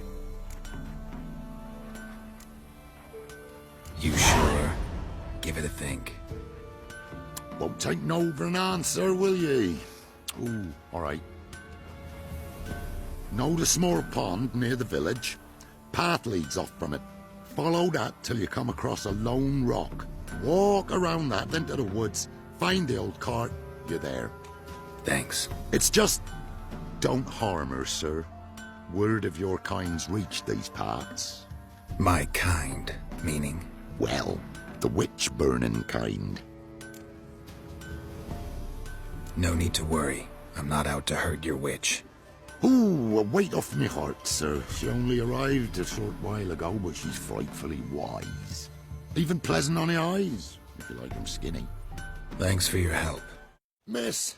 You sure? Give it a think. Won't take no for an answer, will ye? Ooh, all right. Know the small pond near the village? Path leads off from it. Follow that till you come across a lone rock. Walk around that, then to the woods. Find the old cart. You're there. Thanks. It's just... don't harm her, sir. Word of your kind's reached these parts. My kind, meaning? Well, the witch-burning kind. No need to worry. I'm not out to hurt your witch. Ooh, a weight off me heart, sir. She only arrived a short while ago, but she's frightfully wise. Even pleasant on the eyes, if you like them skinny. Thanks for your help. Miss,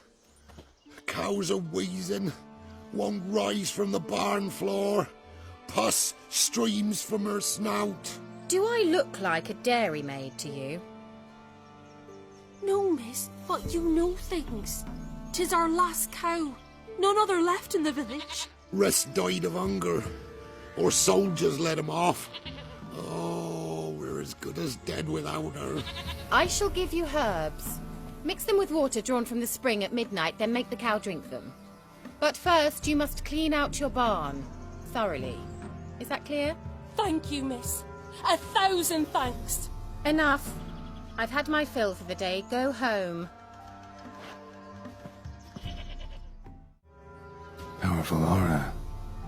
cows are wheezing, won't rise from the barn floor. Pus streams from her snout. Do I look like a dairymaid to you? No, miss, but you know things. 'Tis our last cow. None other left in the village. Rest died of hunger, or soldiers let him off. Oh, we're as good as dead without her. I shall give you herbs. Mix them with water drawn from the spring at midnight, then make the cow drink them. But first, you must clean out your barn. Thoroughly. Is that clear? Thank you, miss. 1,000 thanks. Enough. I've had my fill for the day. Go home. Powerful aura.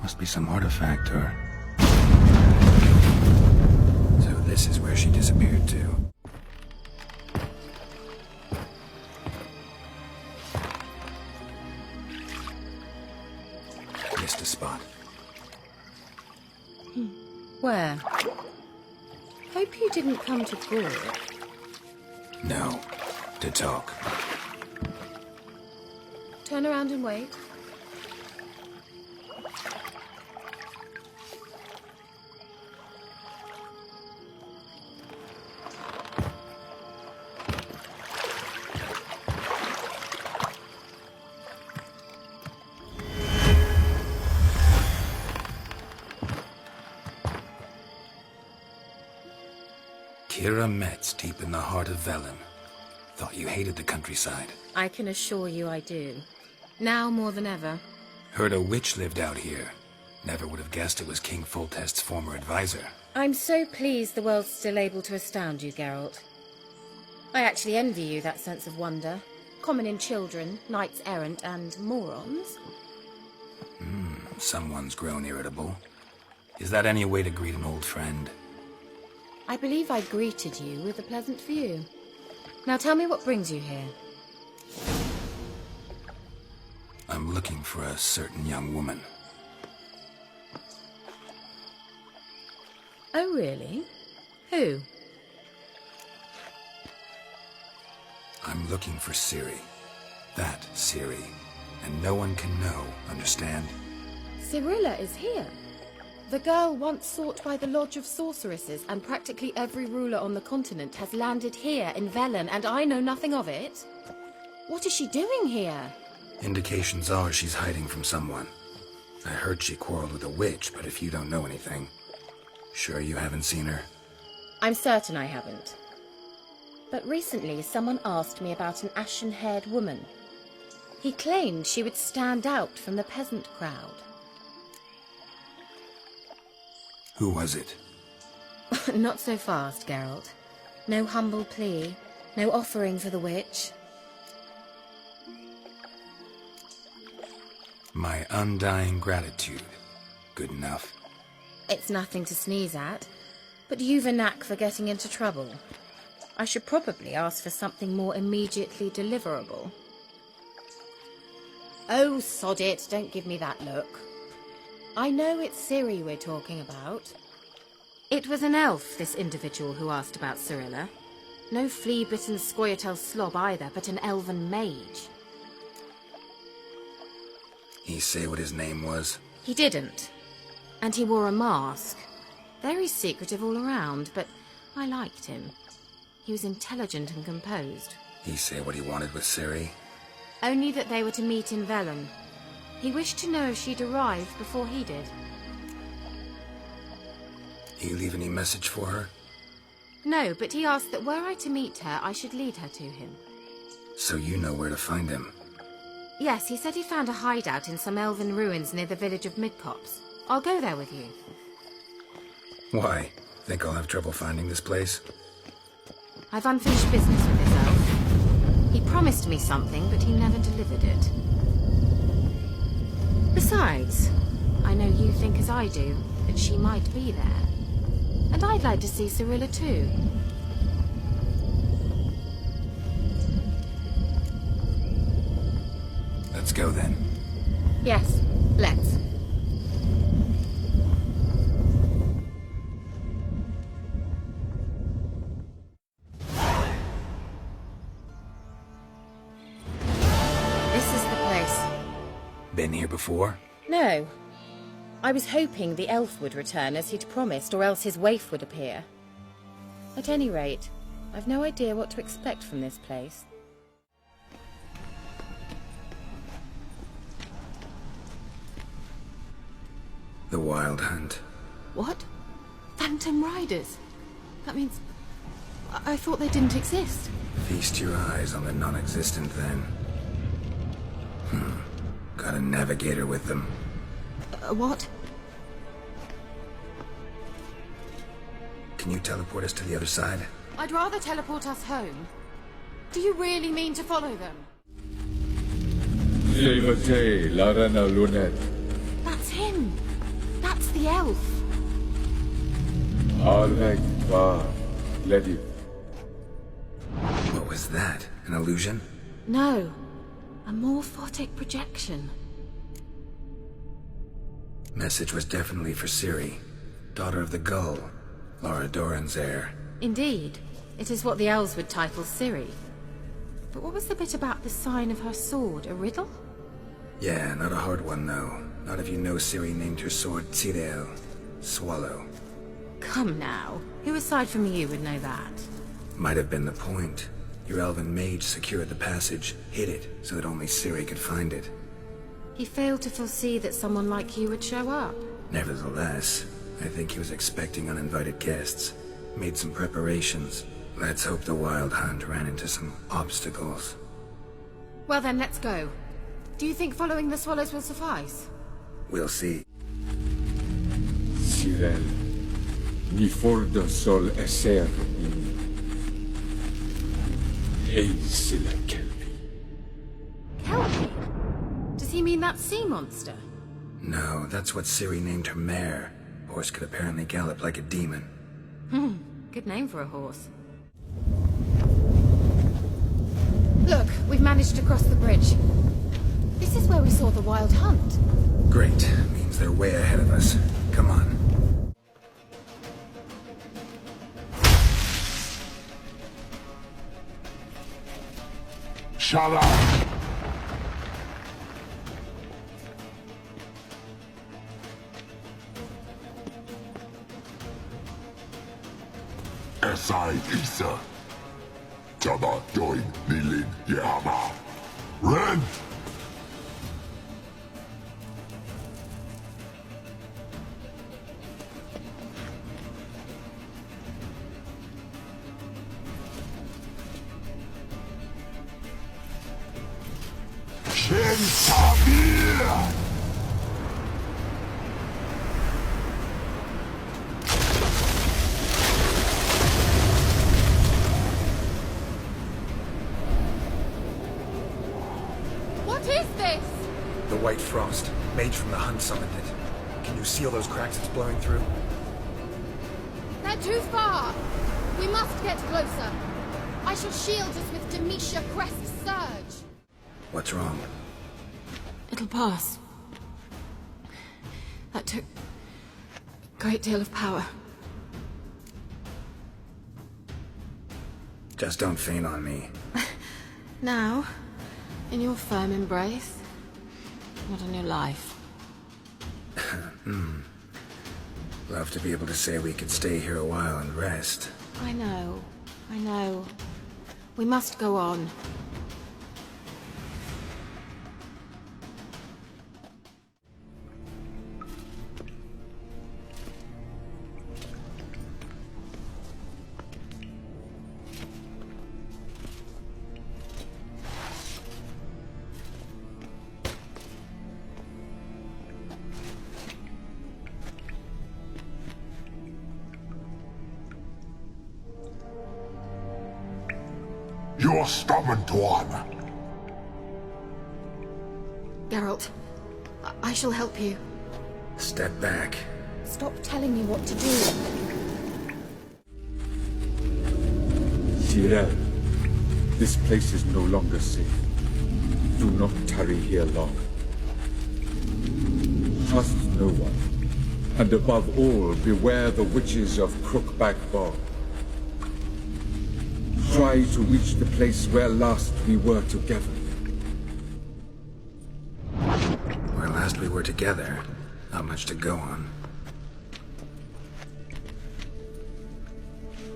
Must be some artifact or... So this is where she disappeared to. Missed a spot. Where? Hope you didn't come to draw it. No. To talk. Turn around and wait. Kira Metz, deep in the heart of Velen. Thought you hated the countryside. I can assure you I do. Now more than ever. Heard a witch lived out here. Never would have guessed it was King Foltest's former advisor. I'm so pleased the world's still able to astound you, Geralt. I actually envy you that sense of wonder. Common in children, knights errant, and morons. Someone's grown irritable. Is that any way to greet an old friend? I believe I greeted you with a pleasant view. Now tell me what brings you here. I'm looking for a certain young woman. Oh, really? Who? I'm looking for Ciri. That Ciri. And no one can know, understand? Cirilla is here. The girl once sought by the Lodge of Sorceresses, and practically every ruler on the continent has landed here in Velen, and I know nothing of it. What is she doing here? Indications are she's hiding from someone. I heard she quarreled with a witch, but if you don't know anything, sure you haven't seen her? I'm certain I haven't. But recently someone asked me about an ashen-haired woman. He claimed she would stand out from the peasant crowd. Who was it? Not so fast, Geralt. No humble plea, no offering for the witch. My undying gratitude. Good enough. It's nothing to sneeze at, but you've a knack for getting into trouble. I should probably ask for something more immediately deliverable. Oh, sod it, don't give me that look. I know it's Ciri we're talking about. It was an elf, this individual who asked about Cirilla. No flea-bitten Scoia'tael slob either, but an elven mage. He say what his name was? He didn't. And he wore a mask. Very secretive all around, but I liked him. He was intelligent and composed. He say what he wanted with Ciri? Only that they were to meet in Velen. He wished to know if she'd arrived before he did. He leave any message for her? No, but he asked that were I to meet her, I should lead her to him. So you know where to find him? Yes, he said he found a hideout in some elven ruins near the village of Midcopse. I'll go there with you. Why? Think I'll have trouble finding this place? I've unfinished business with this elf. He promised me something, but he never delivered it. Besides, I know you think as I do, that she might be there. And I'd like to see Cirilla too. Let's go then. Yes. Let's. This is the place. Been here before? No. I was hoping the elf would return as he'd promised, or else his waif would appear. At any rate, I've no idea what to expect from this place. The Wild Hunt. What? Phantom Riders? That means... I thought they didn't exist. Feast your eyes on the non-existent then. Got a navigator with them. What? Can you teleport us to the other side? I'd rather teleport us home. Do you really mean to follow them? That's him! That's the elf! All right, let it. What was that? An illusion? No. A morphotic projection. Message was definitely for Ciri, daughter of the Gull, Laura Doran's heir. Indeed. It is what the elves would title Ciri. But what was the bit about the sign of her sword? A riddle? Yeah, not a hard one though. Not if you know Ciri named her sword Tirel, Swallow. Come now. Who aside from you would know that? Might have been the point. Your elven mage secured the passage, hid it, so that only Ciri could find it. He failed to foresee that someone like you would show up. Nevertheless, I think he was expecting uninvited guests. Made some preparations. Let's hope the Wild Hunt ran into some obstacles. Well then, let's go. Do you think following the swallows will suffice? We'll see. Cyril, ni fordo sol esser eis la kelpi. Kelpie? Does he mean that sea monster? No, that's what Ciri named her mare. Horse could apparently gallop like a demon. Good name for a horse. Look, we've managed to cross the bridge. This is where we saw the Wild Hunt. Great. Means they're way ahead of us. Come on. Shut up! Esai Isa. Jada Doin Nilin Yama. Ren! Shin Samir! What is this? The White Frost. Mage from the Hunt summoned it. Can you seal those cracks it's blowing through? They're too far. We must get closer. I shall shield us with Demetia Crest's surge. What's wrong? It'll pass. That took a great deal of power. Just don't faint on me. Now, in your firm embrace, not on your life. Love to be able to say we could stay here a while and rest. I know. We must go on. You're stubborn, Tuan. Geralt, I shall help you. Step back. Stop telling me what to do. Cyril, this place is no longer safe. Do not tarry here long. trust no one. And above all, beware the witches of Crookback Bog. Try to reach the place where last we were together. Where last we were together, not much to go on.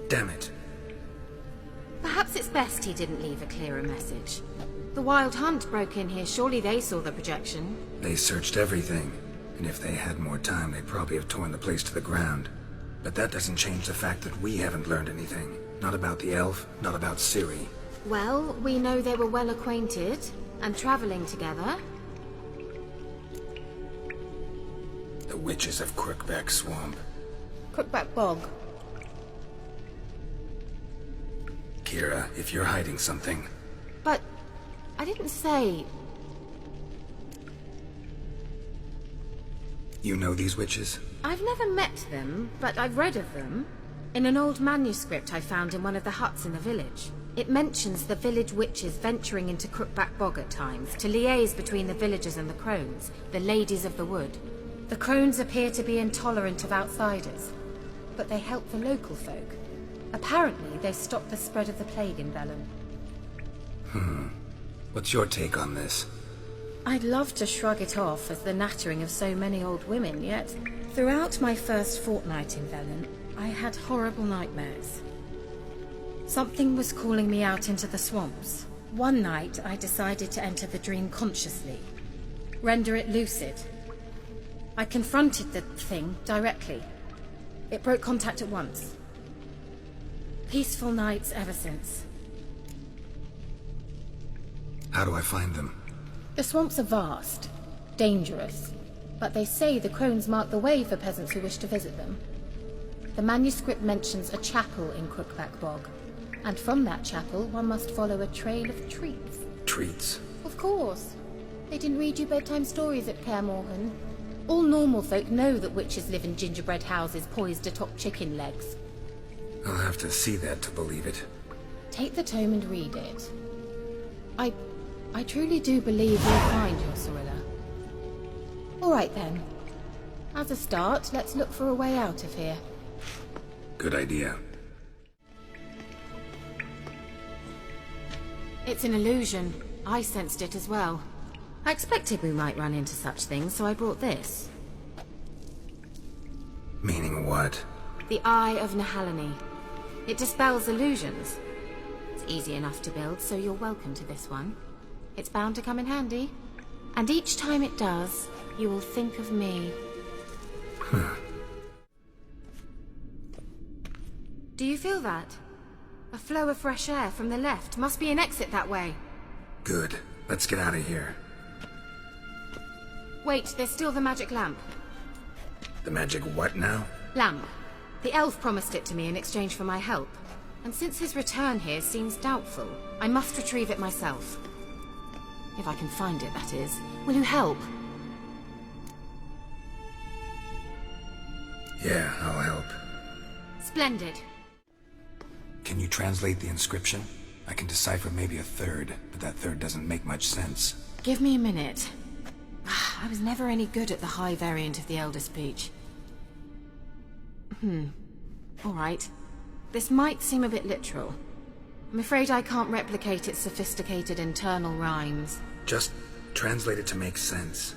Damn it. Perhaps it's best he didn't leave a clearer message. The Wild Hunt broke in here. Surely they saw the projection. They searched everything, and if they had more time, they'd probably have torn the place to the ground. But that doesn't change the fact that we haven't learned anything. Not about the elf, not about Ciri. Well, we know they were well acquainted and traveling together. The witches of Crookback Swamp. Crookback Bog. Kira, if you're hiding something... But I didn't say... You know these witches? I've never met them, but I've read of them. In an old manuscript I found in one of the huts in the village. It mentions the village witches venturing into Crookback Bog at times to liaise between the villagers and the crones, the ladies of the wood. The crones appear to be intolerant of outsiders, but they help the local folk. Apparently, they stopped the spread of the plague in Velen. What's your take on this? I'd love to shrug it off as the nattering of so many old women, yet throughout my first fortnight in Velen, I had horrible nightmares. Something was calling me out into the swamps. One night, I decided to enter the dream consciously, render it lucid. I confronted the thing directly. It broke contact at once. Peaceful nights ever since. How do I find them? The swamps are vast, dangerous, but they say the crones mark the way for peasants who wish to visit them. The manuscript mentions a chapel in Crookback Bog, and from that chapel one must follow a trail of treats. Treats? Of course. They didn't read you bedtime stories at Kaer Morhen. All normal folk know that witches live in gingerbread houses poised atop chicken legs. I'll have to see that to believe it. Take the tome and read it. I truly do believe you'll find your Cirilla. All right then. As a start, let's look for a way out of here. Good idea. It's an illusion. I sensed it as well. I expected we might run into such things, so I brought this. Meaning what? The Eye of Nehaleni. It dispels illusions. It's easy enough to build, so you're welcome to this one. It's bound to come in handy. And each time it does, you will think of me. Do you feel that? A flow of fresh air from the left. Must be an exit that way. Good. Let's get out of here. Wait, there's still the magic lamp. The magic what now? Lamp. The elf promised it to me in exchange for my help. And since his return here seems doubtful, I must retrieve it myself. If I can find it, that is. Will you help? Yeah, I'll help. Splendid. Can you translate the inscription? I can decipher maybe a third, but that third doesn't make much sense. Give me a minute. I was never any good at the high variant of the Elder Speech. All right. This might seem a bit literal. I'm afraid I can't replicate its sophisticated internal rhymes. Just translate it to make sense.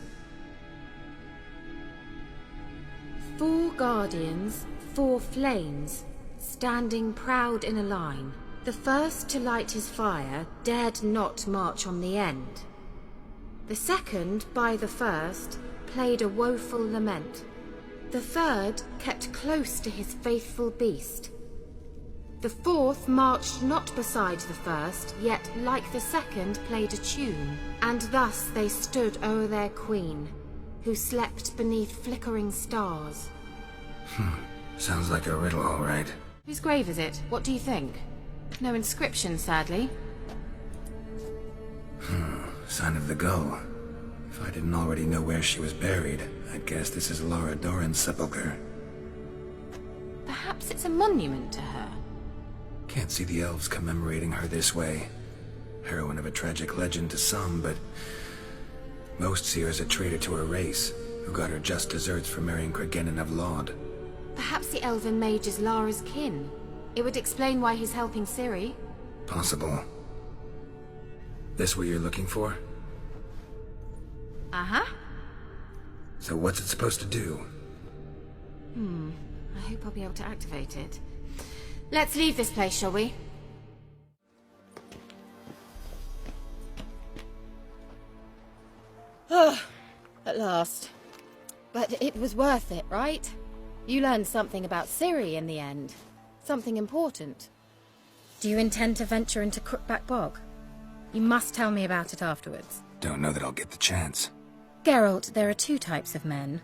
4 guardians, 4 flames, standing proud in a line. The first to light his fire dared not march on the end. The second, by the first, played a woeful lament. The third kept close to his faithful beast. The fourth marched not beside the first, yet like the second played a tune. And thus they stood o'er their queen, who slept beneath flickering stars. Sounds like a riddle, all right. Whose grave is it? What do you think? No inscription, sadly. Sign of the gull. If I didn't already know where she was buried, I'd guess this is Laura Doran's sepulcher. Perhaps it's a monument to her. Can't see the elves commemorating her this way. Heroine of a tragic legend to some, but most see her as a traitor to her race, who who got her just desserts for marrying Cregennan of Laud. Perhaps the elven mage is Lara's kin. It would explain why he's helping Ciri. Possible. This what you're looking for? Uh-huh. So what's it supposed to do? I hope I'll be able to activate it. Let's leave this place, shall we? At last. But it was worth it, right? You learned something about Ciri in the end. Something important. Do you intend to venture into Crookback Bog? You must tell me about it afterwards. Don't know that I'll get the chance. Geralt, there are two types of men.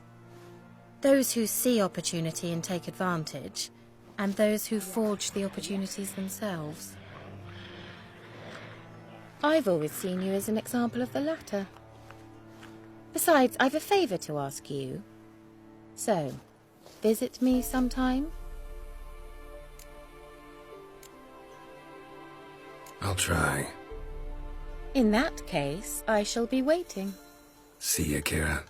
Those who see opportunity and take advantage, and those who forge the opportunities themselves. I've always seen you as an example of the latter. Besides, I've a favour to ask you. So, visit me sometime? I'll try. In that case, I shall be waiting. See ya, Kira.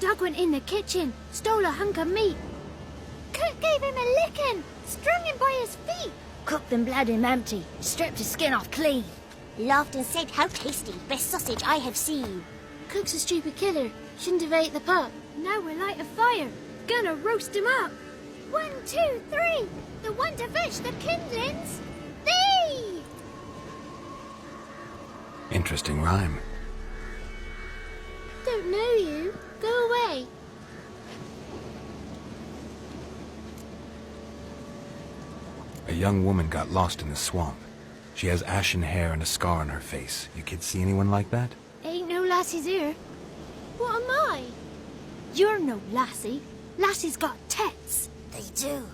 Doug went in the kitchen, stole a hunk of meat. Cook gave him a licking, strung him by his feet. Cooked and bled him empty, stripped his skin off clean. Laughed and said, "How tasty, best sausage I have seen." Cook's a stupid killer, shouldn't have ate the pup. Now we'll light a fire, gonna roast him up. 1, 2, 3, the one to fetch the kindlings. Thee! Interesting rhyme. Don't know you. Go away. A young woman got lost in the swamp. She has ashen hair and a scar on her face. You kids see anyone like that? Ain't no lassies here. What am I? You're no lassie. Lassies got tets. They do.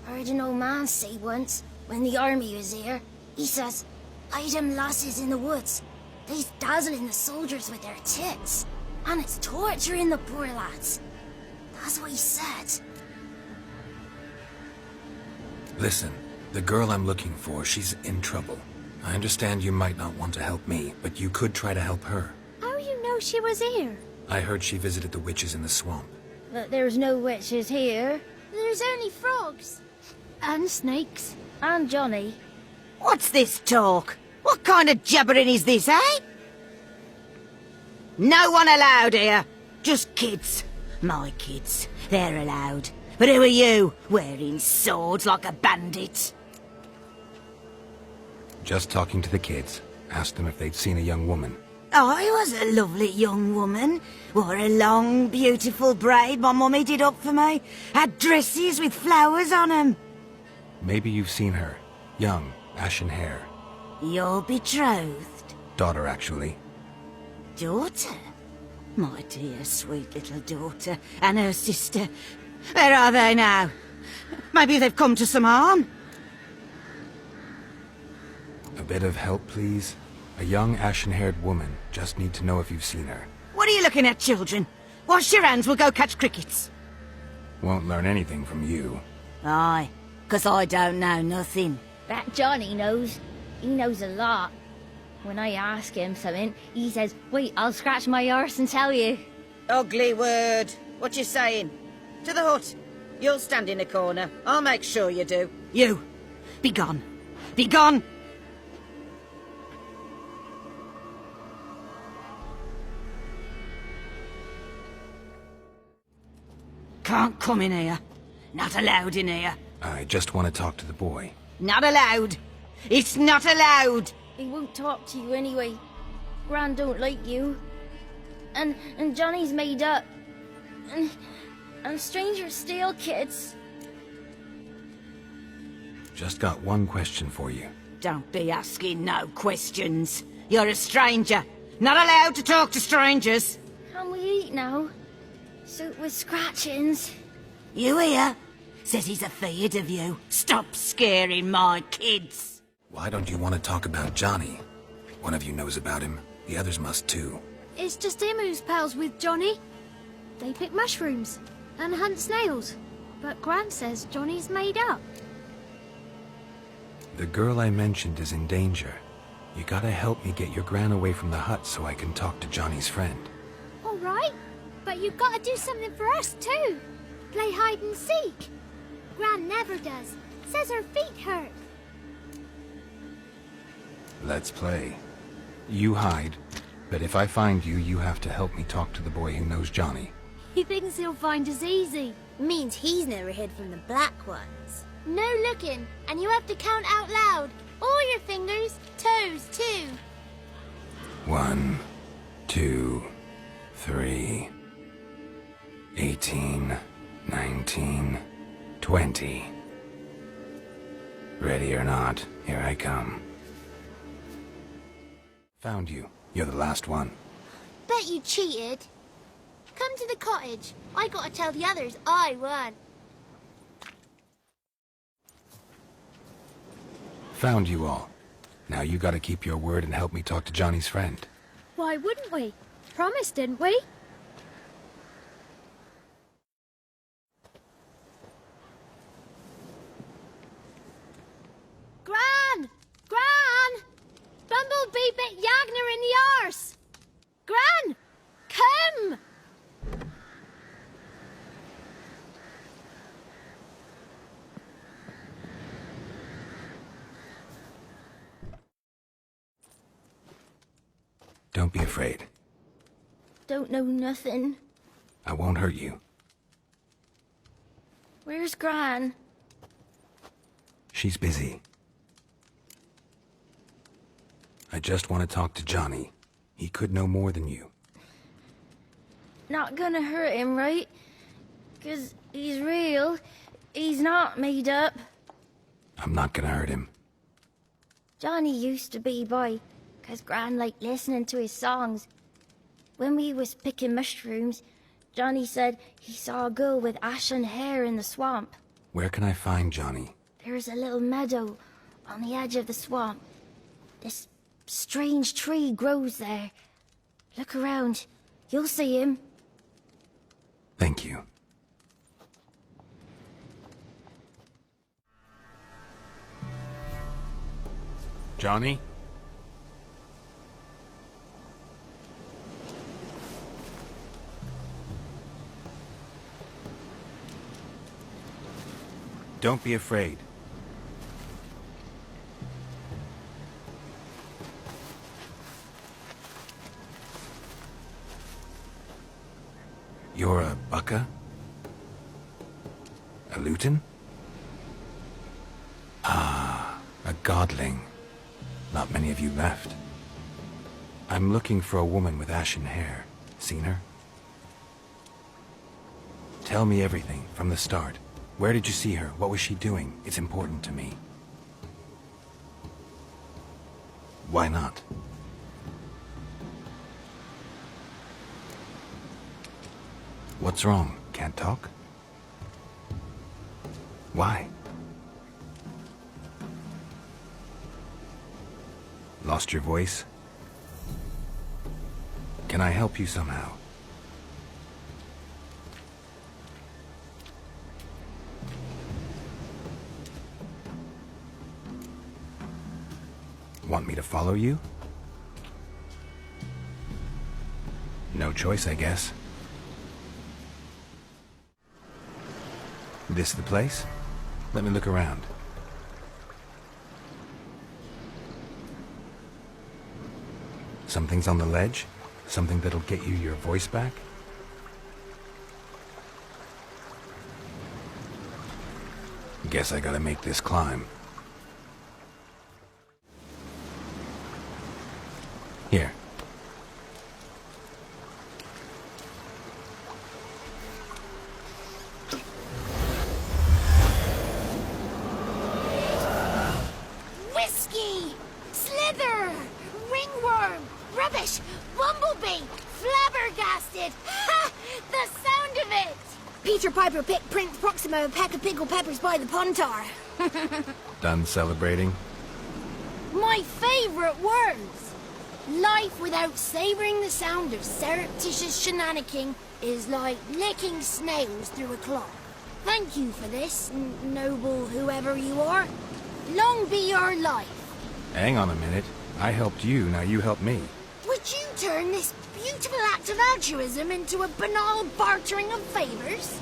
Heard an old man say once, when the army was here, he says, "I them lasses in the woods. They's dazzling the soldiers with their tits. And it's torturing the poor lads." That's what he said. Listen, the girl I'm looking for, she's in trouble. I understand you might not want to help me, but you could try to help her. How you know she was here? I heard she visited the witches in the swamp. But there's no witches here. There's only frogs. And snakes. And Johnny. What's this talk? What kind of jabbering is this, eh? No one allowed here. Just kids. My kids. They're allowed. But who are you, wearing swords like a bandit? Just talking to the kids. Asked them if they'd seen a young woman. I was a lovely young woman. Wore a long, beautiful braid my mummy did up for me. Had dresses with flowers on 'em. Maybe you've seen her. Young, ashen hair. You're betrothed? Daughter, actually. Daughter? My dear, sweet little daughter. And her sister. Where are they now? Maybe they've come to some harm? A bit of help, please? A young, ashen-haired woman. Just need to know if you've seen her. What are you looking at, children? Wash your hands, we'll go catch crickets. Won't learn anything from you. Aye, 'cause I don't know nothing. That Johnny knows. He knows a lot. When I ask him something, he says, "Wait, I'll scratch my arse and tell you." Ugly word. What you saying? To the hut. You'll stand in a corner. I'll make sure you do. You, be gone. Be gone! Can't come in here. Not allowed in here. I just want to talk to the boy. Not allowed. It's not allowed. He won't talk to you anyway. Gran don't like you. And Johnny's made up. And strangers steal kids. Just got one question for you. Don't be asking no questions. You're a stranger. Not allowed to talk to strangers. Can we eat now? Soup with scratchings. You hear? Says he's afeard of you. Stop scaring my kids. Why don't you want to talk about Johnny? One of you knows about him. The others must too. It's just him who's pals with Johnny. They pick mushrooms. and hunt snails. But Gran says Johnny's made up. The girl I mentioned is in danger. You gotta help me get your gran away from the hut so I can talk to Johnny's friend. All right, but you've got to do something for us too. Play hide and seek. Gran never does. Says her feet hurt. Let's play. You hide, but if I find you, you have to help me talk to the boy who knows Johnny. He thinks he'll find us easy. Means he's never hid from the black ones. No looking, and you have to count out loud. All your fingers, toes too. 1, 2, 3, 18, 19, 20. Ready or not, here I come. Found you. You're the last one. Bet you cheated. Come to the cottage. I gotta tell the others I won. Found you all. Now you gotta keep your word and help me talk to Johnny's friend. Why wouldn't we? Promised, didn't we? Gran! Gran! Bumblebee bit Yagner in the arse! Gran! Come! Don't be afraid. Don't know nothing. I won't hurt you. Where's Gran? She's busy. I just want to talk to Johnny. He could know more than you. Not gonna hurt him, right? 'Cause he's real. He's not made up. I'm not gonna hurt him. Johnny used to be boy, 'cause Gran liked listening to his songs. When we was picking mushrooms, Johnny said he saw a girl with ashen hair in the swamp. Where can I find Johnny? There's a little meadow on the edge of the swamp. This strange tree grows there. Look around. You'll see him. Thank you. Johnny? Don't be afraid. You're a Bucka? A Luton? Ah, a godling. Not many of you left. I'm looking for a woman with ashen hair. Seen her? Tell me everything, from the start. Where did you see her? What was she doing? It's important to me. Why not? What's wrong? Can't talk? Why? Lost your voice? Can I help you somehow? Want me to follow you? No choice, I guess. This the place? Let me look around. Something's on the ledge? Something that'll get you your voice back? Guess I gotta make this climb. Here. Whiskey! Slither! Ringworm! Rubbish! Bumblebee! Flabbergasted! Ha! The sound of it! Peter Piper picked Prince Proximo a peck of pickled peppers by the pontar. Done celebrating? My favorite words! Life without savouring the sound of surreptitious shenanigans is like licking snails through a cloth. Thank you for this, noble whoever you are. Long be your life. Hang on a minute. I helped you, now you help me. Would you turn this beautiful act of altruism into a banal bartering of favours?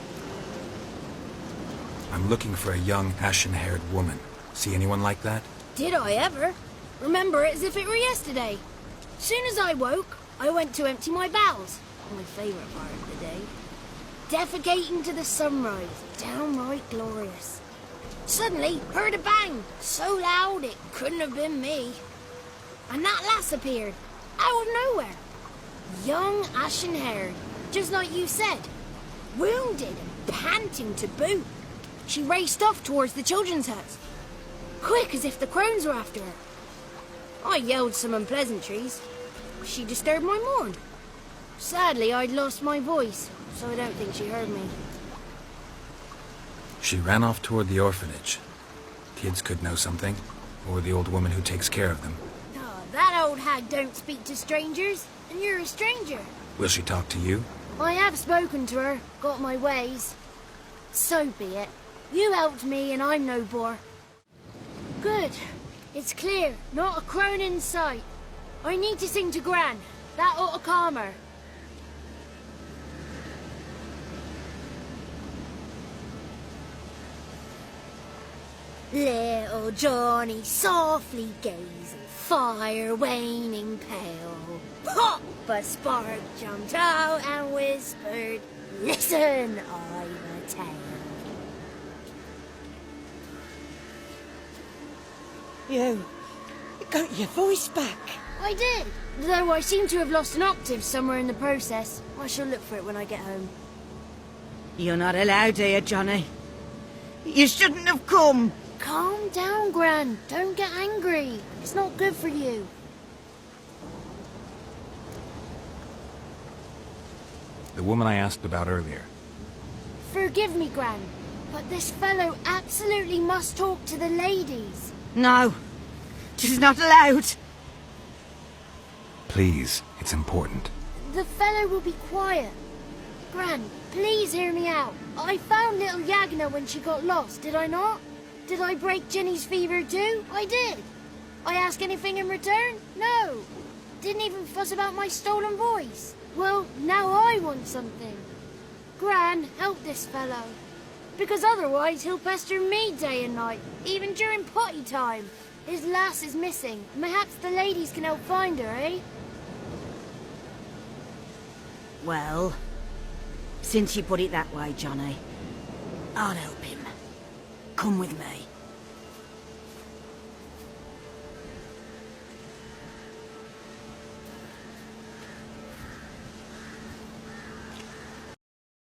I'm looking for a young, ashen-haired woman. See anyone like that? Did I ever? Remember it as if it were yesterday. Soon as I woke, I went to empty my bowels. My favourite part of the day. Defecating to the sunrise. Downright glorious. Suddenly, heard a bang. So loud it couldn't have been me. And that lass appeared. Out of nowhere. Young, ashen-haired. Just like you said. Wounded and panting to boot. She raced off towards the children's huts. Quick as if the crones were after her. I yelled some unpleasantries. She disturbed my morn. Sadly, I'd lost my voice, so I don't think she heard me. She ran off toward the orphanage. Kids could know something, or the old woman who takes care of them. Oh, that old hag don't speak to strangers, and you're a stranger. Will she talk to you? I have spoken to her, got my ways. So be it. You helped me, and I'm no bore. Good. It's clear, not a crone in sight. I need to sing to Gran. That ought to calm her. Little Johnny softly gazing, fire waning pale. Pop! A spark jumped out and whispered, "Listen, I've a tale." You got your voice back. I did, though I seem to have lost an octave somewhere in the process. I shall look for it when I get home. You're not allowed here, Johnny. You shouldn't have come. Calm down, Gran. Don't get angry. It's not good for you. The woman I asked about earlier. Forgive me, Gran, but this fellow absolutely must talk to the ladies. No, she's not allowed. Please, it's important. The fellow will be quiet. Gran, please hear me out. I found little Yagna when she got lost, did I not? Did I break Jenny's fever too? I did. I ask anything in return? No. Didn't even fuss about my stolen voice. Well, now I want something. Gran, help this fellow. Because otherwise he'll pester me day and night, even during potty time. His lass is missing. Perhaps the ladies can help find her, eh? Well, since you put it that way, Johnny, I'll help him. Come with me.